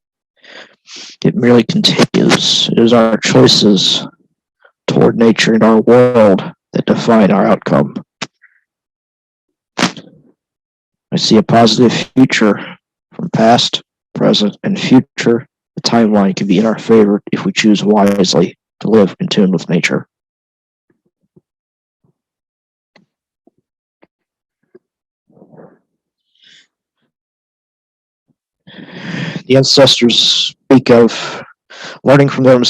It merely continues. It is our choices toward nature and our world that define our outcome. I see a positive future from past, present, and future. The timeline can be in our favor if we choose wisely to live in tune with nature. The ancestors speak of learning from them.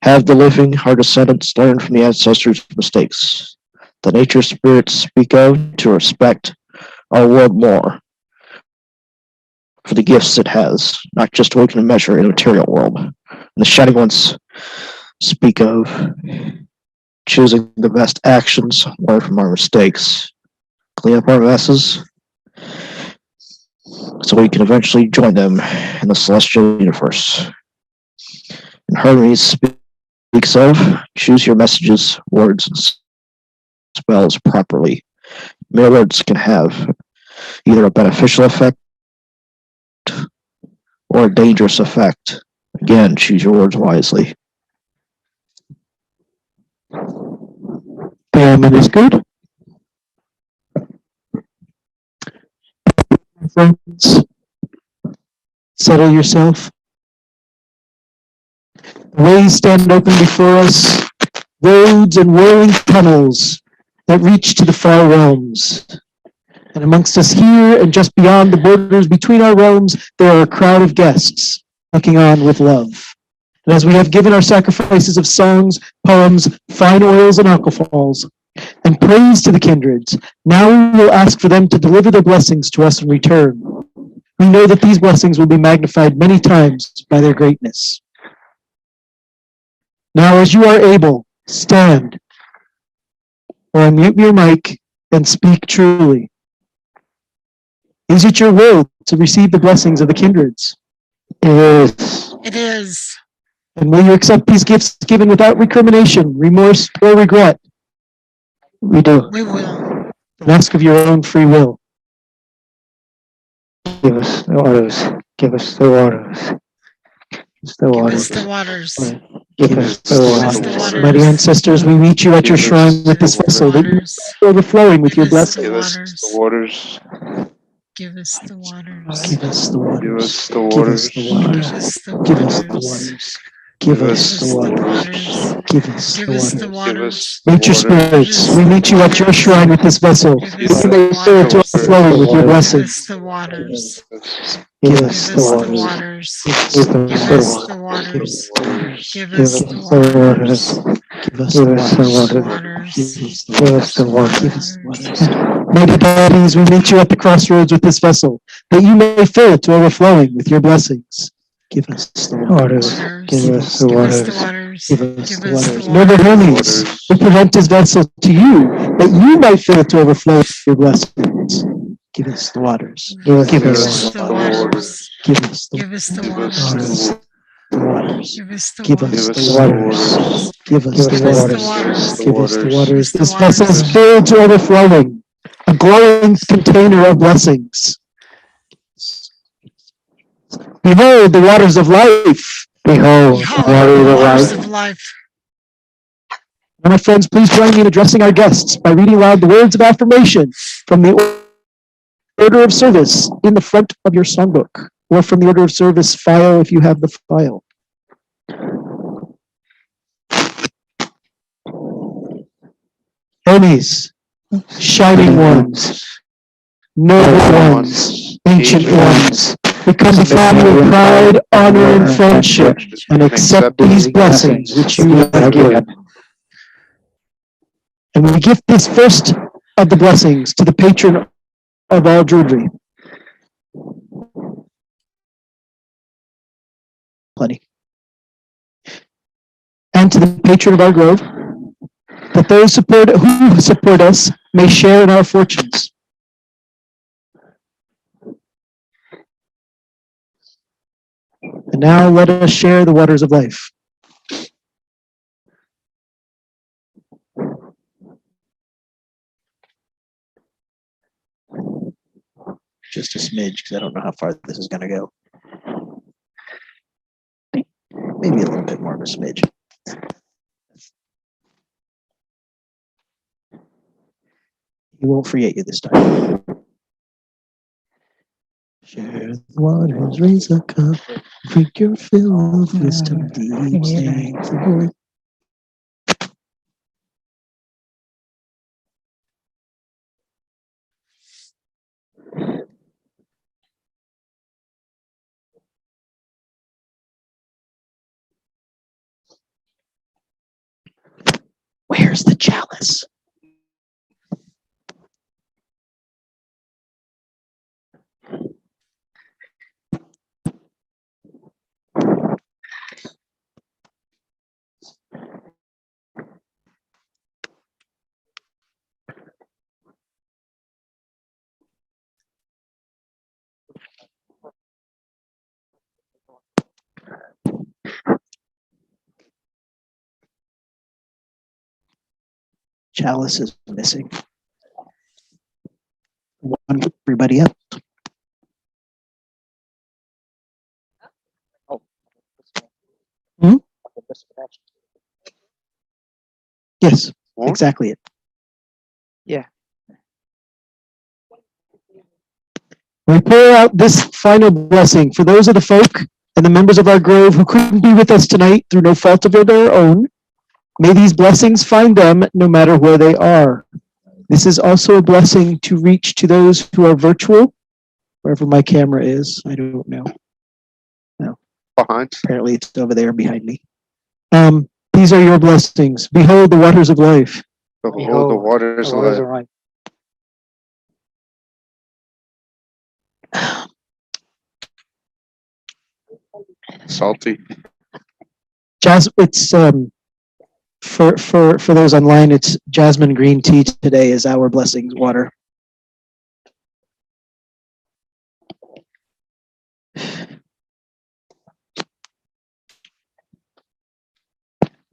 Have the living, our descendants, learn from the ancestors' mistakes. The nature spirits speak of to respect our world more for the gifts it has, not just what we can measure in the material world. And the Shining Ones speak of choosing the best actions, learn from our mistakes, clean up our messes, so we can eventually join them in the celestial universe. And Hermes speaks of choose your messages, words, and spells properly. Mere words can have either a beneficial effect or a dangerous effect. Again, choose your words wisely. Pyramid is good. Friends, settle yourself. The ways stand open before us, roads and whirling tunnels that reach to the far realms. And amongst us here and just beyond the borders between our realms, there are a crowd of guests looking on with love. And as we have given our sacrifices of songs, poems, fine oils, and alcohols, and praise to the kindreds, now we will ask for them to deliver their blessings to us in return. We know that these blessings will be magnified many times by their greatness. Now, as you are able, stand or unmute your mic and speak truly. Is it your will to receive the blessings of the kindreds? It is. It is. And will you accept these gifts given without recrimination, remorse, or regret? We do. We will. And ask of your own free will. Give us the waters. Give us the waters. Give us the Give waters. us the waters. Give us the Give us the waters. waters. Mighty ancestors, we meet you at your shrine with this vessel that you Waters. are overflowing with Give your us the blessing. Give us waters. the waters. Give us the waters. Give us the Give waters. us the Give us waters. the Give waters. us the Give us the waters. waters. Give us the waters. Give us Give the us the waters. waters. Nature spirits, we meet you at your shrine with this vessel. Give That us you the may fill it to waters. overflowing with your Give blessings. us the waters. Give Give us us the the waters. waters. Give Give us us the the waters. waters. Give Give us us the the waters. waters. Give us the waters. Give us the waters. Give us the waters. Mighty bodies, we meet you at the crossroads with this vessel, that you may fill it to overflowing with your blessings. Give us the waters. Give us the waters. Give us the waters. Noble Hermes, we present this vessel to you, that you might fill it to overflow with your blessings. Give us the waters. Give us the waters. Give us the Give us the waters. waters. Give us the waters. Give us the waters. Give us the waters. This vessel is filled to overflowing, a glowing container of blessings. Behold the waters of life. Behold the waters of life. Now, my friends, please join me in addressing our guests by reading aloud the words of affirmation from the order of service in the front of your songbook, or from the order of service file if you have the file. Hermes, shining ones, noble ones, ancient ones, we come before you with pride, honor, and friendship, and accept these blessings which you have given. And we gift this first of the blessings to the patron of all Druidry. Plenty. And to the patron of our grove, that those who support us may share in our fortunes. And now let us share the waters of life. Just a smidge, because I don't know how far this is going to go. Maybe a little bit more of a smidge. He won't forget you this time. Share the waters, raise a cup, drink your fill of wisdom deep, thank the Lord. Where's the chalice? Chalice is missing. One, everybody up. Hmm? Yes, exactly it. Yeah. We pour out this final blessing for those of the folk and the members of our grove who couldn't be with us tonight through no fault of their own. May these blessings find them no matter where they are. This is also a blessing to reach to those who are virtual, wherever my camera is. I don't know. No. Behind. Apparently it's over there behind me. These are your blessings. Behold the waters of life. Behold the waters of life. Salty. It's for those online, it's jasmine green tea today is our blessings water.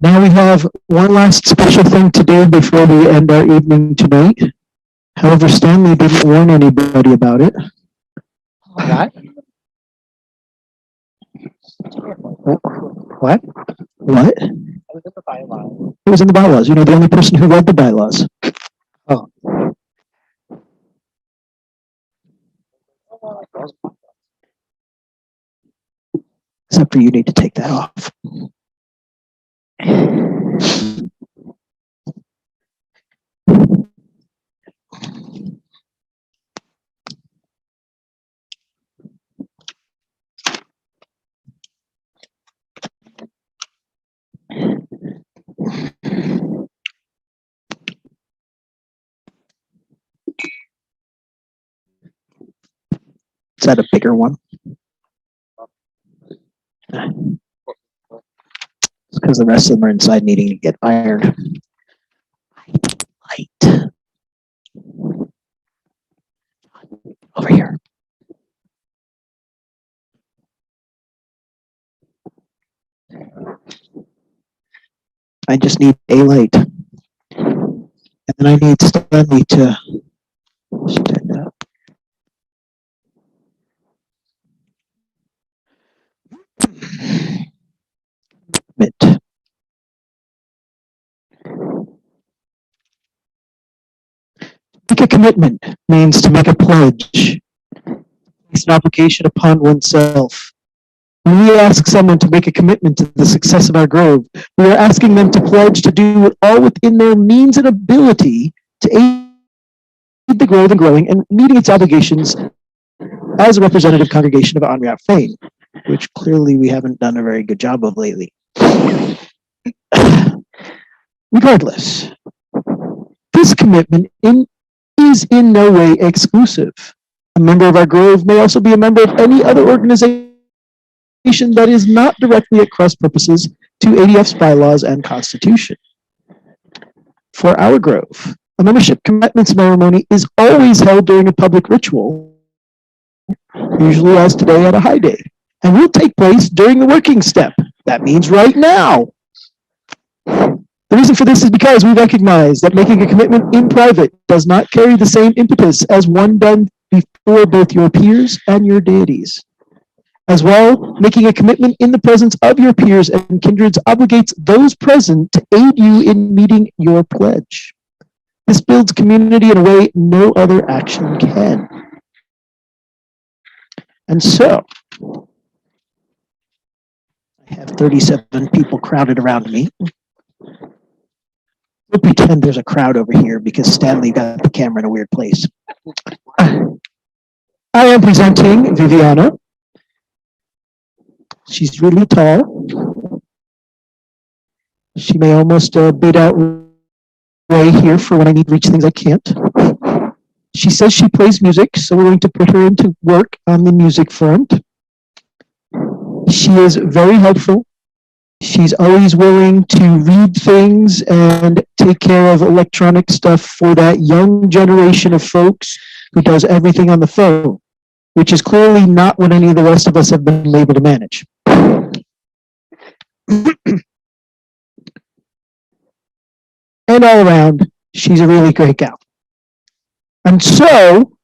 Now we have one last special thing to do before we end our evening tonight. However, Stanley didn't warn anybody about it. What? What? What? It was in the bylaws. You know, the only person who read the bylaws. Oh. except for you need to take that off. Is that a bigger one? Because the rest of them are inside needing to get ironed. Light. Over here. I just need a light. And then I need Stanley to stand up. Commit. Make a commitment means to make a pledge. It's an obligation upon oneself. When we ask someone to make a commitment to the success of our grove, we are asking them to pledge to do it all within their means and ability to aid the grove in growing and meeting its obligations as a representative congregation of Onriat Fane, which clearly we haven't done a very good job of lately. Regardless, this commitment is in no way exclusive. A member of our grove may also be a member of any other organization that is not directly at cross purposes to ADF's bylaws and constitution. For our grove, a membership commitment ceremony is always held during a public ritual, usually as today at a high day, and will take place during the working step. That means right now. The reason for this is because we recognize that making a commitment in private does not carry the same impetus as one done before both your peers and your deities. As well, making a commitment in the presence of your peers and kindreds obligates those present to aid you in meeting your pledge. This builds community in a way no other action can. And so, I have 37 people crowded around me. We'll pretend there's a crowd over here because Stanley got the camera in a weird place. I am presenting Viviana. She's really tall. She may almost beat out Ray here for when I need to reach things I can't. She says she plays music, so we're going to put her into work on the music front. She is very helpful. She's always willing to read things and take care of electronic stuff for that young generation of folks who does everything on the phone, which is clearly not what any of the rest of us have been able to manage. And all around, she's a really great gal. And so,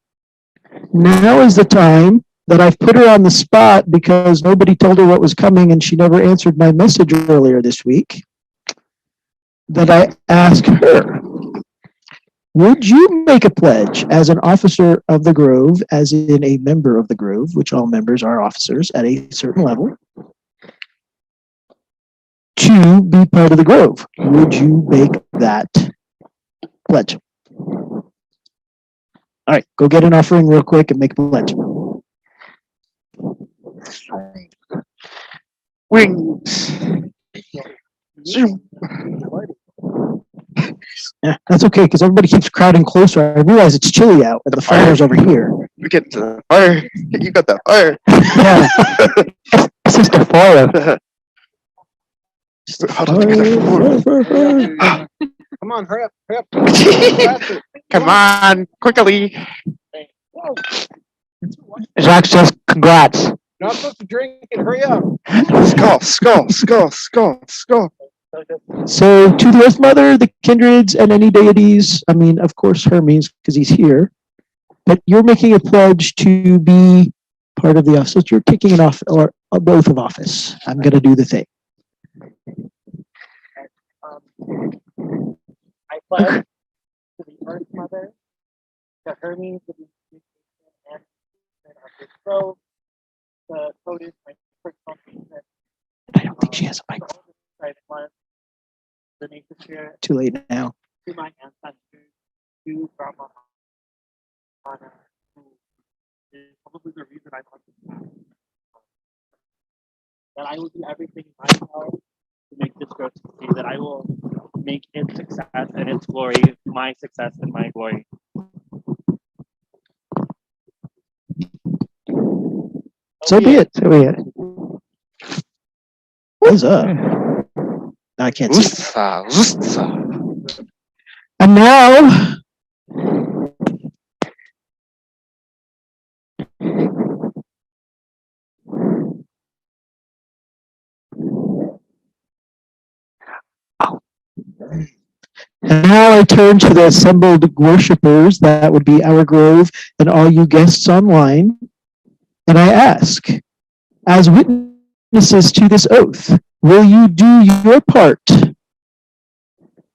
now is the time that I've put her on the spot because nobody told her what was coming and she never answered my message earlier this week, that I ask her, would you make a pledge as an officer of the Grove, as in a member of the Grove, which all members are officers at a certain level, to be part of the Grove? Would you make that pledge? All right, go get an offering real quick and make a pledge. Wings. Zoom. Yeah, that's okay, because everybody keeps crowding closer. I realize it's chilly out, and the fire's over here. We get to the fire. You got that fire. Yeah. It's just a fire. Come on, hurry up. Come on, quickly. Jacques says congrats. Not supposed to drink it, hurry up. Skull, skull, skull, skull, skull. So, to the Earth Mother, the kindreds, and any deities, I mean, of course, Hermes, because he's here, but you're making a pledge to be part of the office. So you're taking an off or a oath of office. I'm going to do the thing. I pledge to the Earth Mother, to Hermes, to the and of this grove, the code is my I don't think she has a mic. Too late now. That I will do everything in my power to make this growth succeed, that I will make its success and its glory my success and my glory. So be it. So be it. What's up? I can't see. Ussa. And now, I turn to the assembled worshipers, that would be our grove, and all you guests online, and I ask, as witnesses to this oath, will you do your part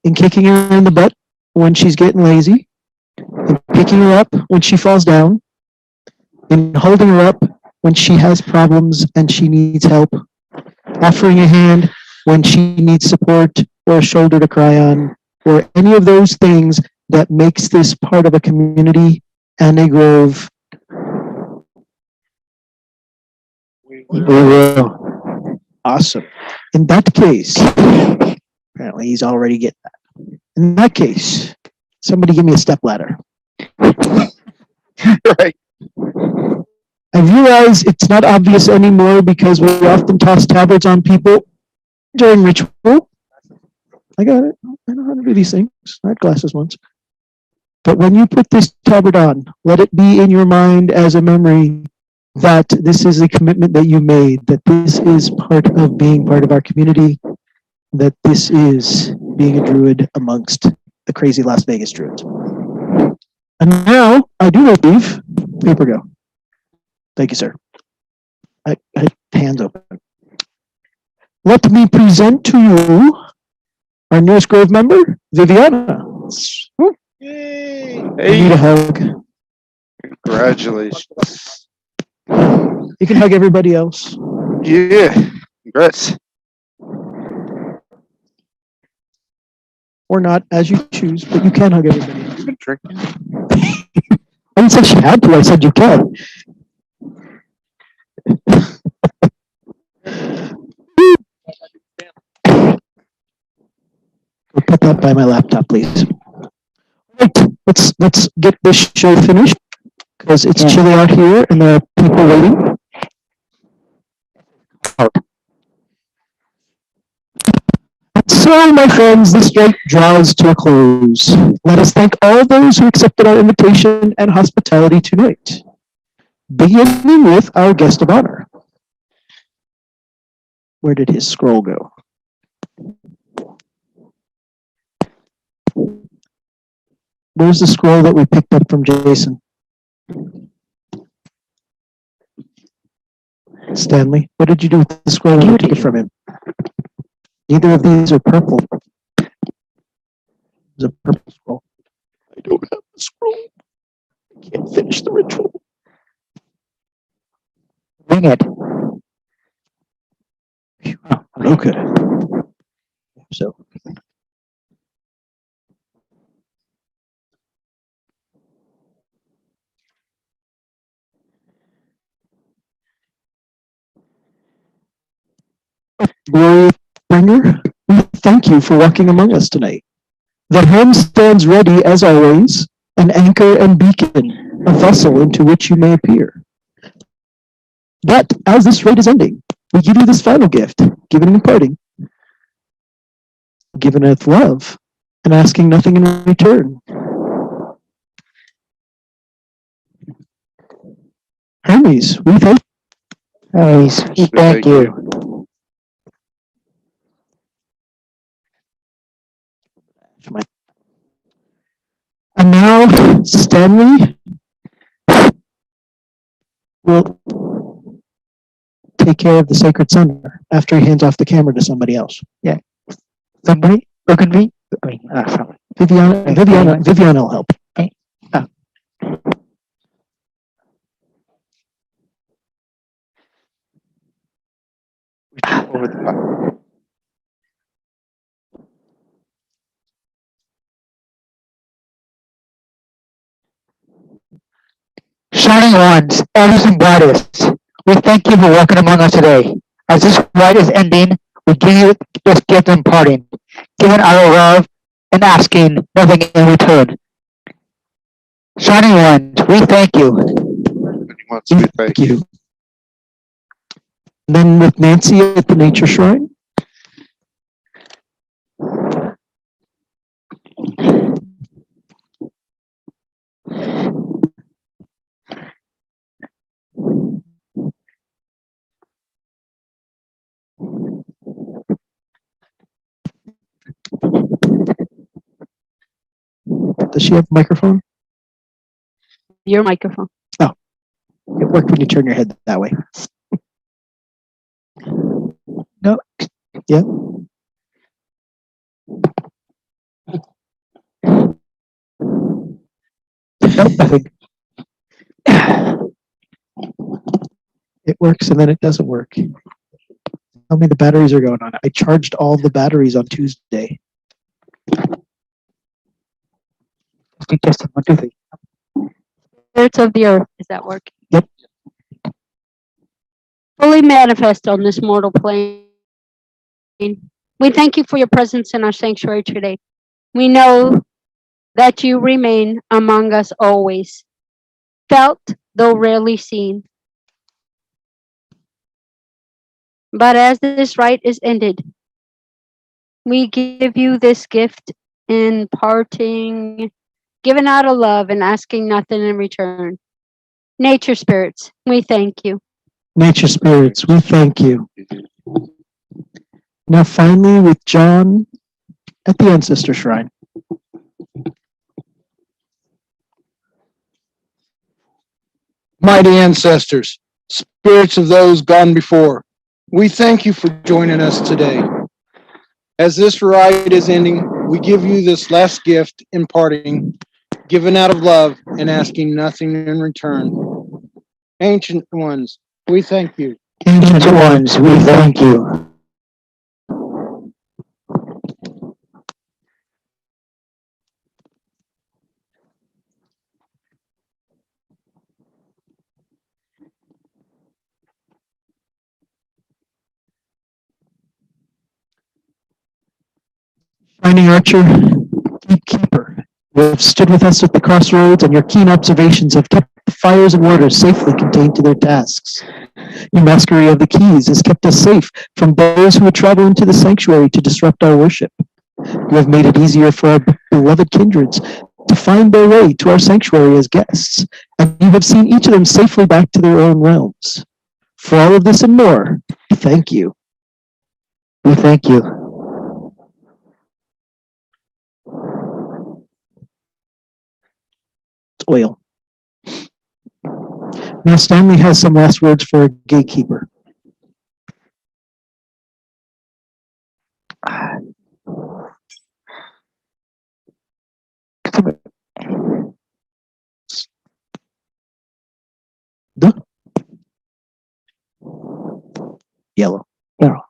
in kicking her in the butt when she's getting lazy, in picking her up when she falls down, in holding her up when she has problems and she needs help, offering a hand when she needs support or a shoulder to cry on, or any of those things that makes this part of a community and a grove? We will. Awesome. In that case, apparently he's already getting that. In that case, somebody give me a step ladder. Right. I realize it's not obvious anymore because we often toss tablets on people during ritual. I got it. I know how to do these things. I had classes once. But when you put this tablet on, let it be in your mind as a memory that this is a commitment that you made, that this is part of being part of our community, that this is being a druid amongst the crazy Las Vegas druids. And now, I do believe, paper go. Thank you, sir. I hands open. Let me present to you our newest grove member, Viviana. Yay. I need a hug. Congratulations. You can hug everybody else. Yeah. Congrats. Or not, as you choose, but you can hug everybody else. Been drinking. I didn't say she had to, I said you can. Put that by my laptop, please. Right, let's get this show finished because it's chilly out here and there are people waiting. So, my friends, this night draws to a close. Let us thank all those who accepted our invitation and hospitality tonight, beginning with our guest of honor. Where did his scroll go? Where's the scroll that we picked up from Jason? Stanley, what did you do with the scroll when you took it from him? Neither of these are purple. It's a purple scroll. I don't have the scroll. I can't finish the ritual. Bring it. Okay. So. Glory bringer, we thank you for walking among us tonight. The helm stands ready as always, an anchor and beacon, a vessel into which you may appear. But as this rite is ending, we give you this final gift, given in parting, given with love, and asking nothing in return. Hermes, we thank you. Hermes, we thank you. And now, Stanley will take care of the sacred thunder after he hands off the camera to somebody else. Yeah. Somebody? Look at me. I mean, sorry. Viviana will help. over the fire. Shining ones, elders and brightest, we thank you for walking among us today. As this rite is ending, we give you this gift in parting, giving our love and asking nothing in return. Shining ones, we thank you. Many months we thank you. Then with Nancy at the nature shrine. Does she have a microphone? Your microphone. Oh, it worked when you turn your head that way. No, yeah. Nope, nothing. It works and then it doesn't work. Tell me the batteries are going on. I charged all the batteries on Tuesday. Testing 1, 2, 3. Spirits of the earth. Is that working? Yep. Fully manifest on this mortal plane. We thank you for your presence in our sanctuary today. We know that you remain among us always, felt though rarely seen. But as this rite is ended, we give you this gift in parting, giving out of love and asking nothing in return. Nature spirits, we thank you. Nature spirits, we thank you. Now finally with John at the ancestor shrine. Mighty ancestors, spirits of those gone before, we thank you for joining us today. As this rite is ending, we give you this last gift in parting, given out of love and asking nothing in return. Ancient ones, we thank you. Ancient ones, we thank you. Shining Archer, Keeper, you have stood with us at the crossroads, and your keen observations have kept the fires and warders safely contained to their tasks. Your mastery of the keys has kept us safe from those who would travel into the sanctuary to disrupt our worship. You have made it easier for our beloved kindreds to find their way to our sanctuary as guests, and you have seen each of them safely back to their own realms. For all of this and more, we thank you. We thank you. Oil. Now Stanley has some last words for a gatekeeper. Duh. Yellow. Yellow.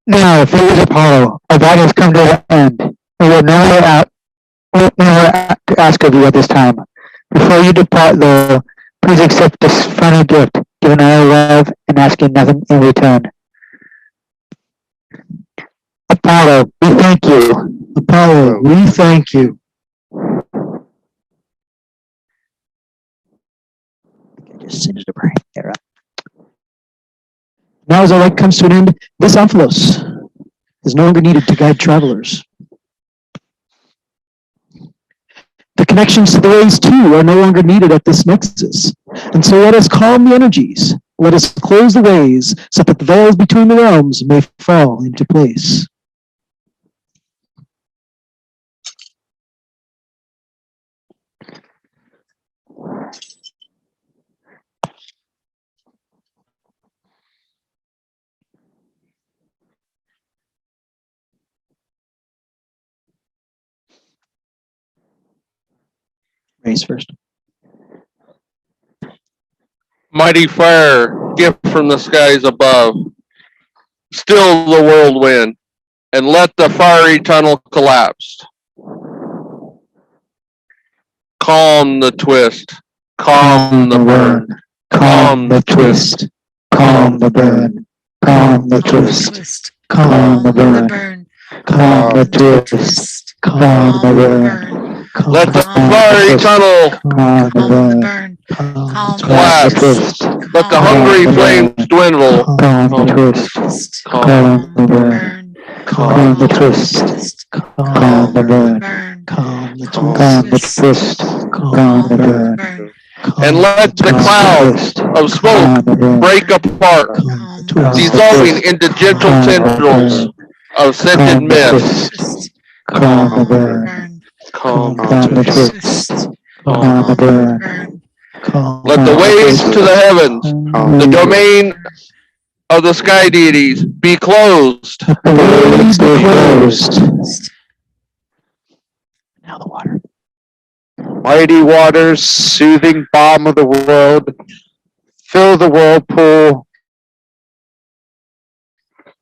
Now, Phase Apollo, our ride has come to an end. We will no more to ask of you at this time. Before you depart, though, please accept this final gift, given our love and asking nothing in return. Apollo, we thank you. Apollo, we thank you. I just singed it right there. Now as our rite comes to an end, this Amphilos is no longer needed to guide travelers. The connections to the ways too are no longer needed at this nexus. And so let us calm the energies. Let us close the ways so that the veils between the realms may fall into place. Raise first. Mighty fire, gift from the skies above, still the whirlwind, and let the fiery tunnel collapse. Calm the twist, calm the burn, Calm the twist, calm the burn, calm the twist, calm the burn, calm the twist, calm the burn. let the fiery tunnel Calm the burn, calm the collapse. twist, Let the hungry flames dwindle. calm the twist, calm the burn, calm the twist, calm the burn, calm the twist, calm the burn. And let the clouds of smoke break apart, dissolving into gentle tendrils of scented mist. Calm the burn, Calm calm the twist, calm the burn. Let the ways to the heavens, the domain of the sky deities, be closed. Ways be closed. Now the water. Mighty waters, soothing balm of the world, fill the whirlpool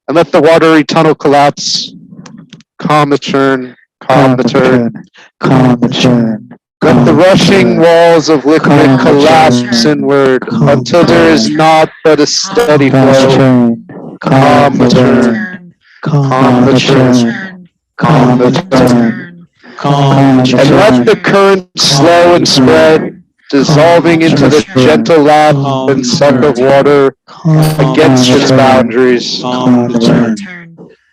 and let the watery tunnel collapse. Calm the churn, calm the turn. Calm the churn. Let the rushing walls of liquid collapse inward until there is naught but a steady flow. Calm the turn, calm the churn, calm the turn. And let the current slow and spread, dissolving into the gentle lap and suck of water against its boundaries. Calm the turn.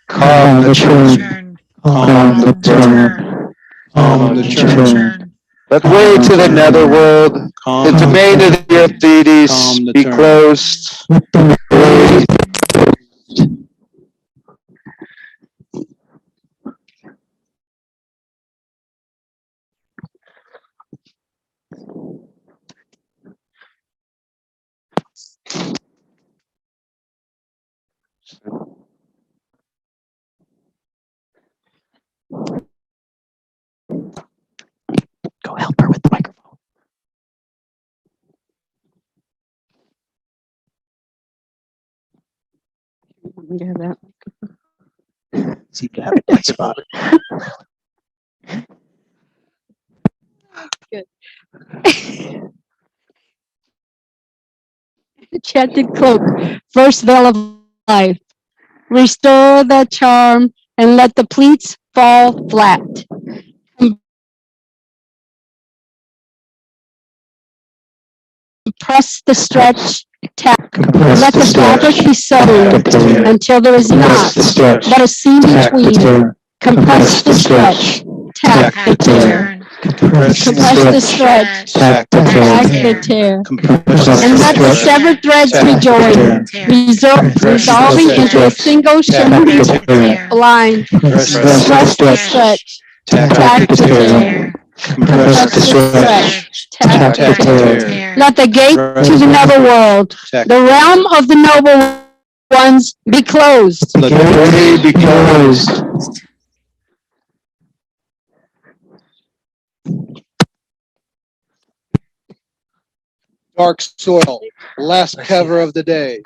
Calm the churn, calm the turn, calm the churn. Let way to the netherworld, the domain of the earth deities, be closed. Go help her with the microphone. Want me to have that? Seem to have a dead spot. Enchanted cloak, first veil of life. Restore the charm and let the pleats fall flat. Compress the stretch, tap. Let the fabric be sewn until there is not but a seam between. Compress the stretch, tack the tear. Compress the stretch, tack the tear. And let the severed threads rejoin, resolving into a single shimmering line. Compress the stretch, tack the tear. Compress the stretch, tack the tear. Let the gate to the netherworld, the realm of the noble ones, be closed. Let the way be closed. Dark soil, last cover of the day.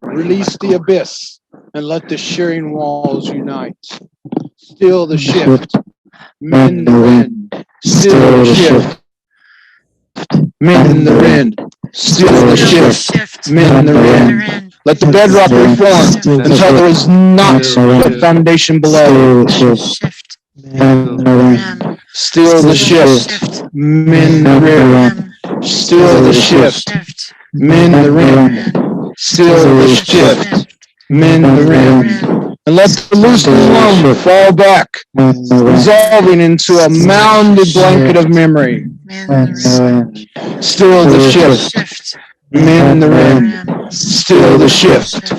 Release the abyss and let the shearing walls unite. Still the shift, mend the wind. Still the shift, mend the wind. Still the shift, mend the wind. Let the bedrock reform until there is not but foundation below. Shift, rim, Still the shift, mend the rim. Still the shift, mend the rim. Still the shift, mend the rim. And let the loose loam fall back, dissolving into a mounded blanket of memory. Still the shift, mend the rim. Still the shift,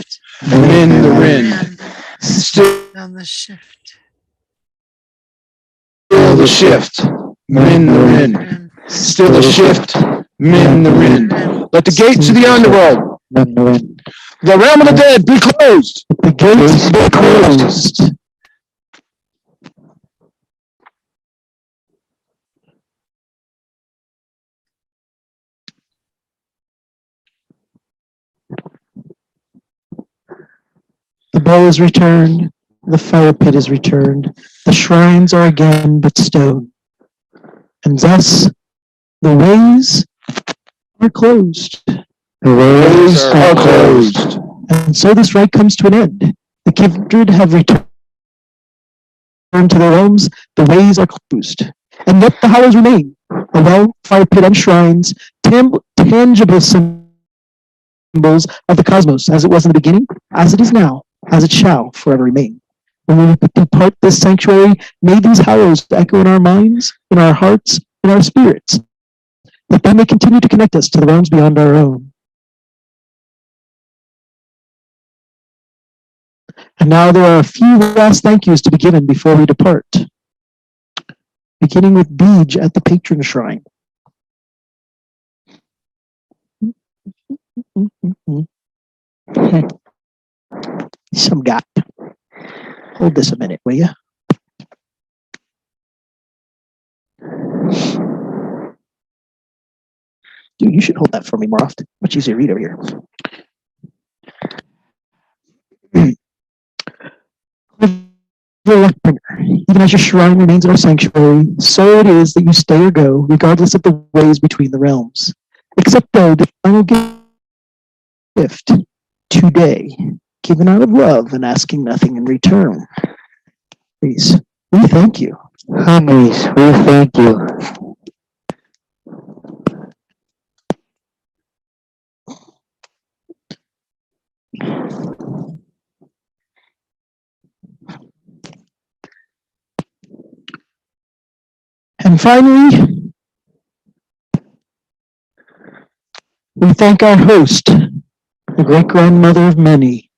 mend the rim. Still the shift. the shift, mend the rim. Still the shift, mend the rim. Let the gates of the underworld, the realm of the dead, be closed. The gates be closed. bow is returned, the fire pit is returned, the shrines are again but stone. And thus the ways are closed. The ways are closed. And so this rite comes to an end. The kindred have returned to their realms, the ways are closed. And yet the hollows remain, a well, fire pit, and shrines, tangible symbols of the cosmos, as it was in the beginning, as it is now, as it shall forever remain. When we depart this sanctuary, may these hollows echo in our minds, in our hearts, in our spirits, that they may continue to connect us to the realms beyond our own. And now there are a few last thank yous to be given before we depart. Beginning with Beej at the patron shrine. Some guy. Hold this a minute, will you? Dude, you should hold that for me more often. Much easier to read over here. Even as your shrine remains in our sanctuary, so it is that you stay or go, regardless of the ways between the realms. Except though the final gift today, given out of love and asking nothing in return. Please, we thank you. Homies, we thank you. And finally, we thank our host, the great-grandmother of many.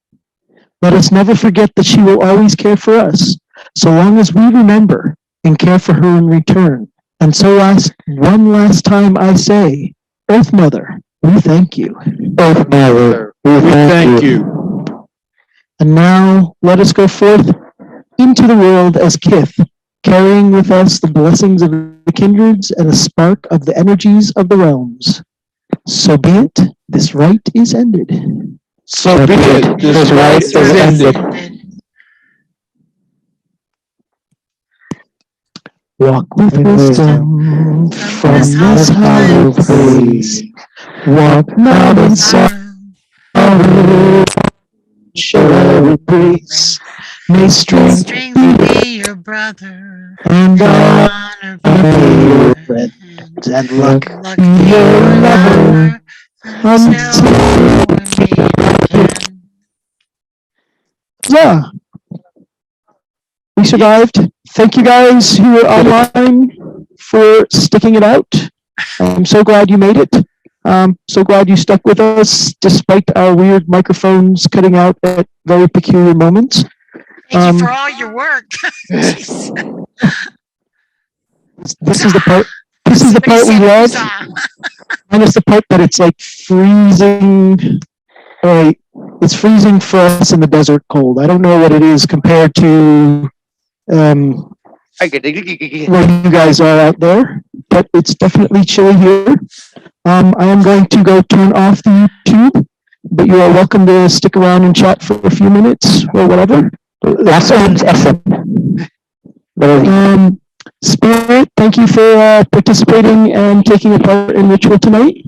Let us never forget that she will always care for us, so long as we remember and care for her in return. And so one last time I say, Earth Mother, we thank you. Earth Mother, we thank you. And now let us go forth into the world as kith, carrying with us the blessings of the kindreds and a spark of the energies of the realms. So be it, this rite is ended. So be it, this rite is ended. Walk with wisdom from this hallowed place. Walk not in sorrow, share grace. May strength be your brother, and honor be your friend, and luck be your lover until we meet again. Yeah, we survived. Thank you guys who were online for sticking it out. I'm so glad you made it. So glad you stuck with us despite our weird microphones cutting out at very peculiar moments. Thank you for all your work. This is the part. This is the part we love. Minus the part that it's like freezing. Right, it's freezing for us in the desert cold. I don't know what it is compared to where you guys are out there, but it's definitely chilly here. I am going to go turn off the YouTube, but you are welcome to stick around and chat for a few minutes or whatever. That's awesome. Spirit, thank you for participating and taking a part in ritual tonight.